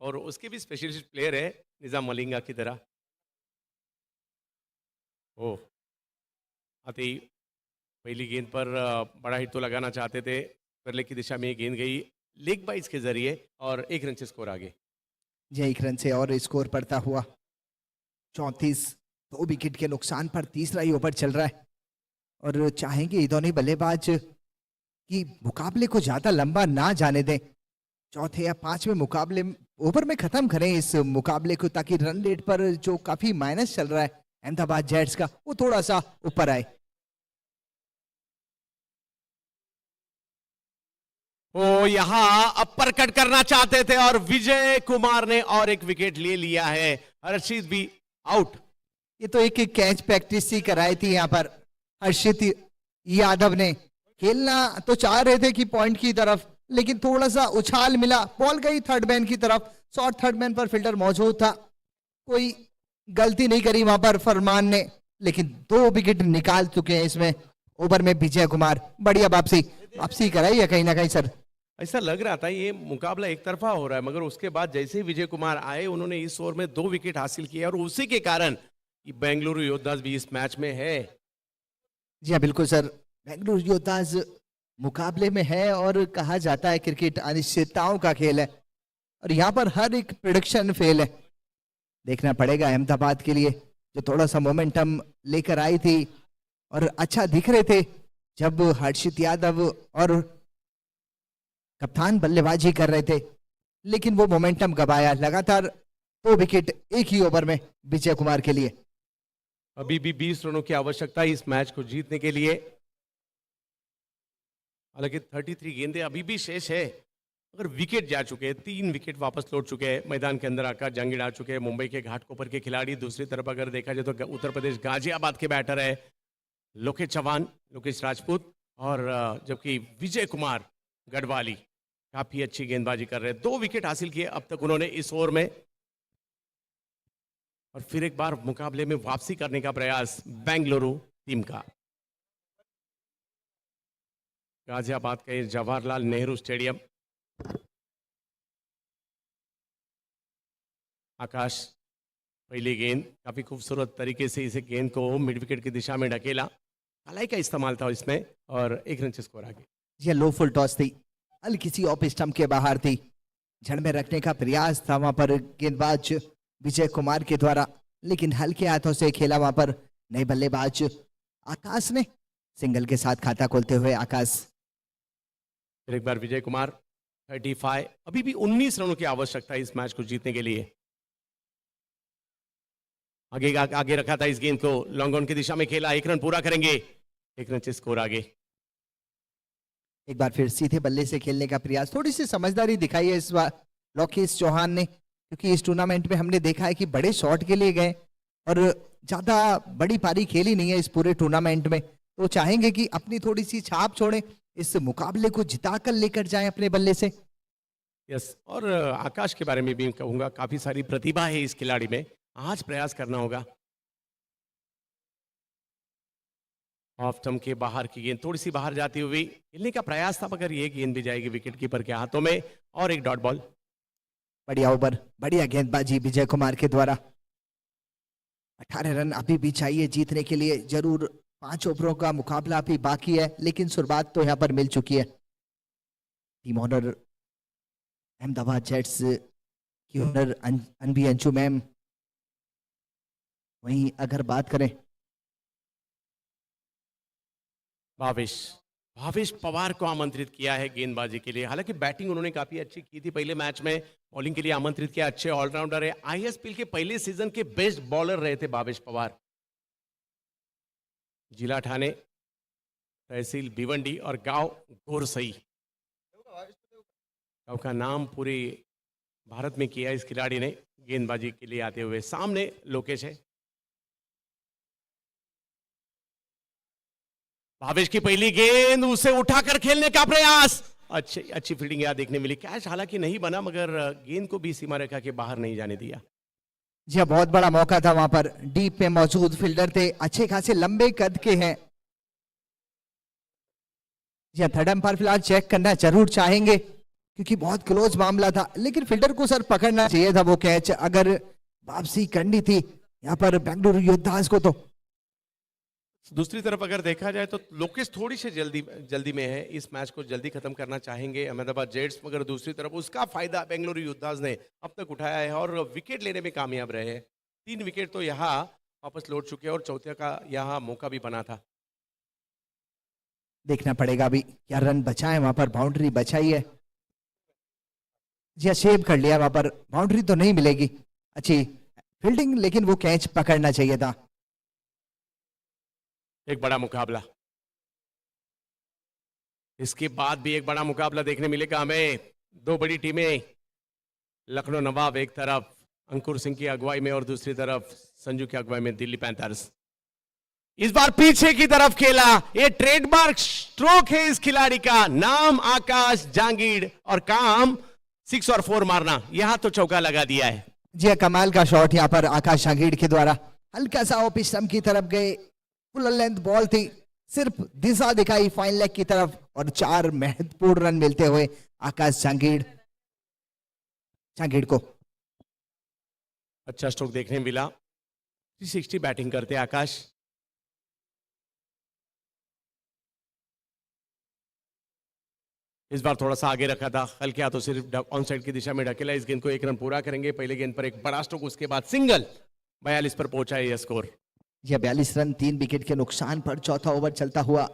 और उसके भी स्पेशलिस्ट प्लेयर है निजाम मलिंगा की तरह। ओ आते ही पहली गेंद पर बड़ा हिट तो लगाना चाहते थे, परले की दिशा में ये गेंद गई लेग बाइट्स के जरिए और 1 रन से स्कोर आगे। जी 1 रन से और स्कोर बढ़ता हुआ 34, 2 विकेट के नुकसान पर तीसरा ही ओवर चल रहा है और चाहेंगे ये दोनों बल्लेबाज कि मुकाबले को ज्यादा लंबा ना जाने दें, चौथे या पांचवें मुकाबले ओवर में खत्म करें इस मुकाबले को, ताकि रन रेट पर जो काफी माइनस चल रहा है अहमदाबाद जेट्स का वो थोड़ा सा ऊपर आए। वो यहाँ अपर कट करना चाहते थे और विजय कुमार ने और एक विकेट ले लिया है। हर्षित भी आउट। ये तो एक कैच प्रैक्टिस ही कराई थी यहाँ पर हर्षित यादव ने। खेलना तो चाह रहे थे कि पॉइंट की तरफ, लेकिन थोड़ा सा उछाल मिला, बॉल गई थर्ड मैन की तरफ, शॉर्ट थर्ड मैन पर फील्डर मौजूद था, कोई गलती नहीं करी वहां पर फरमान ने, लेकिन 2 विकेट निकाल चुके हैं इसमें ओवर में विजय कुमार। बढ़िया वापसी कराई है कहीं ना कहीं सर। ऐसा लग रहा था ये मुकाबला एक तरफा हो रहा है, मगर उसके बाद जैसे ही विजय कुमार आए उन्होंने इस ओवर में 2 विकेट हासिल किए और उसी के कारण बेंगलुरु योद्धास भी इस मैच में है। जी हाँ बिल्कुल सर, बेंगलुरु योद्धास मुकाबले में है और कहा जाता है क्रिकेट अनिश्चितताओं का खेल है और यहाँ पर हर एक प्रेडिक्शन फेल है। देखना पड़ेगा अहमदाबाद के लिए जो थोड़ा सा मोमेंटम लेकर आई थी और अच्छा दिख रहे थे जब हर्षित यादव और कप्तान बल्लेबाजी कर रहे थे, लेकिन वो मोमेंटम गवाया। लगातार 2 विकेट एक ही ओवर में विजय कुमार के लिए। अभी भी 20 रनों की आवश्यकता है इस मैच को जीतने के लिए। हालांकि 33 गेंदें अभी भी शेष है, अगर विकेट जा चुके हैं, 3 विकेट वापस लौट चुके हैं मैदान के अंदर। आकाश जंगीड़ आ चुके हैं, मुंबई के घाटकोपर के खिलाड़ी। दूसरी तरफ अगर देखा जाए तो उत्तर प्रदेश गाजियाबाद के बैटर है लोकेश चौहान, लोकेश राजपूत, और जबकि विजय कुमार गढ़वाली काफी अच्छी गेंदबाजी कर रहे हैं। 2 विकेट हासिल किए अब तक उन्होंने इस ओवर में, और फिर एक बार मुकाबले में वापसी करने का प्रयास बेंगलुरु टीम का। गाजियाबाद का जवाहरलाल नेहरू स्टेडियम। आकाश पहली गेंद काफी खूबसूरत तरीके से इसे गेंद को मिड विकेट की दिशा में ढकेला, कलाई का इस्तेमाल था इसमें और 1 रन से स्कोर आ गया। ये लो फुल टॉस थी, हल्की सी ऑफ स्टंप के बाहर थी, जड़ में रखने का प्रयास था वहां पर गेंदबाज विजय कुमार के द्वारा, लेकिन हल्के हाथों से खेला वहां पर नए बल्लेबाज आकाश ने। सिंगल के साथ खाता खोलते हुए आकाश। फिर एक बार विजय कुमार 35, अभी भी 19 रनों की आवश्यकता है इस मैच को जीतने के लिए। आगे रखा था इस गेंद को, लॉन्ग ऑन की दिशा में खेला, 1 रन पूरा करेंगे, 1 रन से स्कोर आगे। एक बार फिर सीधे बल्ले से खेलने का प्रयास, थोड़ी सी समझदारी दिखाई है इस बार लोकेश चौहान ने, क्योंकि इस टूर्नामेंट में हमने देखा है कि बड़े शॉट के लिए गए और ज्यादा बड़ी पारी खेली नहीं है इस पूरे टूर्नामेंट में, तो चाहेंगे कि अपनी थोड़ी सी छाप छोड़े, इस मुकाबले को जिताकर लेकर जाएं अपने बल्ले से। यस, और आकाश के बारे में भी कहूंगा, काफी सारी प्रतिभा है इस खिलाड़ी में, आज प्रयास करना होगा। ऑफ स्टंप के बाहर की गेंद थोड़ी सी बाहर जाती हुई, खेलने का प्रयास था मगर ये गेंद भी जाएगी विकेट कीपर के हाथों में, और एक डॉट बॉल। बढ़िया ओवर, बढ़िया गेंदबाजी विजय कुमार के द्वारा। 18 रन अभी भी चाहिए जीतने के लिए, जरूर 5 ओवरों का मुकाबला अभी बाकी है, लेकिन शुरुआत तो यहाँ पर मिल चुकी है। टीम ऑनर अहमदाबाद जेट्स की ऑनर अनबी अंशु मैम। वहीं अगर बात करें भावेश पवार को आमंत्रित किया है गेंदबाजी के लिए। हालांकि बैटिंग उन्होंने काफी अच्छी की थी पहले मैच में, बॉलिंग के लिए आमंत्रित किया, अच्छे ऑलराउंडर है, आईएसपीएल के पहले सीजन के बेस्ट बॉलर रहे थे भावेश पवार। जिला ठाणे, तहसील भिवंडी और गांव गोरसई, गांव का नाम पूरे भारत में किया इस खिलाड़ी ने गेंदबाजी के लिए आते हुए। सामने लोकेश है, भावेश की पहली गेंद, उसे उठाकर खेलने का प्रयास, अच्छी फील्डिंग यहाँ देखने मिली। कैच हालांकि नहीं बना मगर गेंद को भी सीमा रेखा के बाहर नहीं जाने दिया। जी हाँ, बहुत बड़ा मौका था वहां पर, डीप में मौजूद फील्डर थे, अच्छे खासे लंबे कद के हैं। जी हाँ, थर्ड अंपायर फिलहाल चेक करना जरूर चाहेंगे क्योंकि बहुत क्लोज मामला था, लेकिन फील्डर को सर पकड़ना चाहिए था वो कैच, अगर वापसी करनी थी यहाँ पर बेंगलुरु योद्धास को तो। दूसरी तरफ अगर देखा जाए तो लोकेश थोड़ी सी जल्दी में है, इस मैच को जल्दी खत्म करना चाहेंगे अहमदाबाद जेट्स, मगर दूसरी तरफ उसका फायदा बेंगलुरु योद्धास ने अब तक उठाया है और विकेट लेने में कामयाब रहे हैं। 3 विकेट तो यहाँ वापस लौट चुके हैं और चौथे का यहाँ मौका भी बना था। देखना पड़ेगा अभी क्या रन बचा है, वहां पर बाउंड्री बचाई है जी, शेव कर लिया, वहां पर बाउंड्री तो नहीं मिलेगी, अच्छी फील्डिंग, लेकिन वो कैच पकड़ना चाहिए था। एक बड़ा मुकाबला, इसके बाद भी एक बड़ा मुकाबला देखने मिलेगा हमें। 2 बड़ी टीमें, लखनऊ नवाब एक तरफ अंकुर सिंह की अगुवाई में और दूसरी तरफ संजू की अगुवाई में दिल्ली पैंथर्स। इस बार पीछे की तरफ खेला, ये ट्रेडमार्क स्ट्रोक है इस खिलाड़ी का, नाम आकाश जहांगीर और काम 6 और 4 मारना। यहां तो चौका लगा दिया है जी, कमाल का शॉट यहाँ पर आकाश जहांगीर के द्वारा, हल्का सा ऑफ स्टंप की तरफ गए, फुल लेंथ बॉल थी, सिर्फ दिशा दिखाई फाइन लेग की तरफ और 4 महत्वपूर्ण रन मिलते हुए आकाश जहांगीर को। अच्छा स्ट्रोक देखने मिला, 360 बैटिंग करते आकाश। इस बार थोड़ा सा आगे रखा था, हल्के हाथों सिर्फ ऑन साइड की दिशा में ढकेला। इस गेंद को 1 रन पूरा करेंगे, पहले गेंद पर एक बड़ा स्ट्रोक, उसके बाद सिंगल, 42 पर पहुंचा है यह स्कोर। यह 42 रन 3 विकेट के नुकसान पर चौथा ओवर चलता हुआ,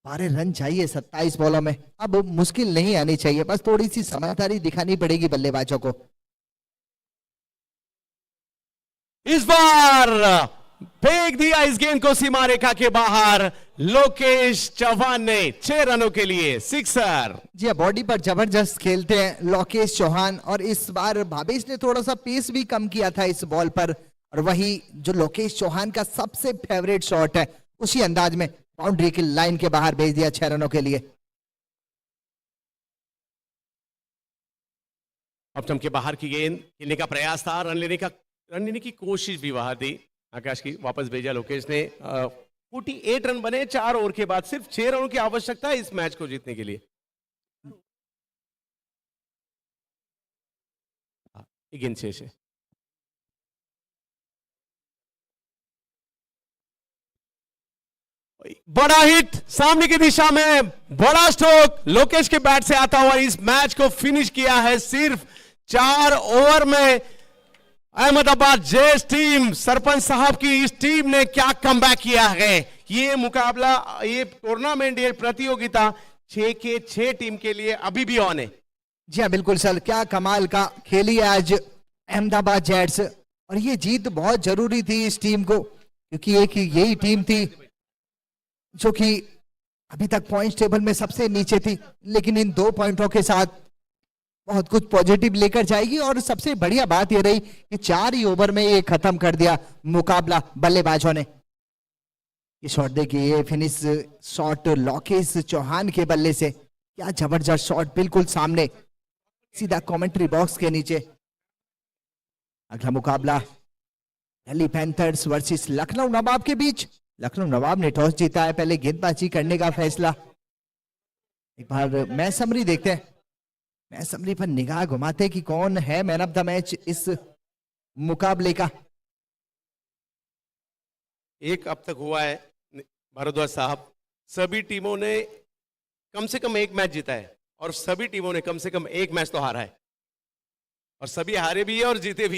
12 रन चाहिए 27 बॉलों में, अब मुश्किल नहीं आनी चाहिए, बस थोड़ी सी समझदारी दिखानी पड़ेगी बल्लेबाजों को। इस बार फेंक दिया इस गेंद को सीमा रेखा के बाहर, लोकेश चौहान ने 6 रनों के लिए सिक्सर। जी, बॉडी पर जबरदस्त खेलते हैं लोकेश चौहान, और इस बार भावेश ने थोड़ा सा पेस भी कम किया था इस बॉल पर, और वही जो लोकेश चौहान का सबसे फेवरेट शॉट है, उसी अंदाज में बाउंड्री की लाइन के बाहर भेज दिया 6 रनों के लिए। अब चमके बाहर की गेंद, खेलने का प्रयास था, रन लेने की कोशिश भी वहां थी आकाश की, वापस भेजा लोकेश ने। 48 रन बने 4 ओवर के बाद, सिर्फ 6 रनों की आवश्यकता है इस मैच को जीतने के लिए। गेंद 6 से बड़ा हिट सामने की दिशा में, बड़ा स्ट्रोक लोकेश के बैट से आता हुआ इस मैच को फिनिश किया है सिर्फ 4 ओवर में। अहमदाबाद जेट्स टीम, सरपंच साहब की इस टीम ने क्या कमबैक किया है। ये मुकाबला, ये टूर्नामेंट, ये प्रतियोगिता 6 के 6 टीम के लिए अभी भी ऑन है। जी हाँ, बिल्कुल सर, क्या कमाल का खेली है आज अहमदाबाद जेट्स, और ये जीत बहुत जरूरी थी इस टीम को, क्योंकि एक यही टीम थी जो कि अभी तक पॉइंट टेबल में सबसे नीचे थी, लेकिन इन 2 पॉइंटों के साथ बहुत कुछ पॉजिटिव लेकर जाएगी। और सबसे बढ़िया बात यह रही कि 4 ही ओवर में ये खत्म कर दिया मुकाबला बल्लेबाजों ने। ये शॉट देखिए, ये फिनिश शॉट लोकेश चौहान के बल्ले से, क्या जबरदस्त शॉट, बिल्कुल सामने, सीधा कमेंट्री बॉक्स के नीचे। अगला मुकाबला दिल्ली पैंथर्स वर्सेस लखनऊ नवाब के बीच। लखनऊ नवाब ने टॉस जीता है, पहले गेंदबाजी करने का फैसला। एक बार मैच समरी देखते हैं, मैच समरी पर निगाह घुमाते कि कौन है मैन ऑफ द मैच इस मुकाबले का। एक अब तक हुआ है भारद्वाज साहब, सभी टीमों ने कम से कम 1 मैच जीता है और सभी टीमों ने कम से कम 1 मैच तो हारा है, और सभी हारे भी है और जीते भी।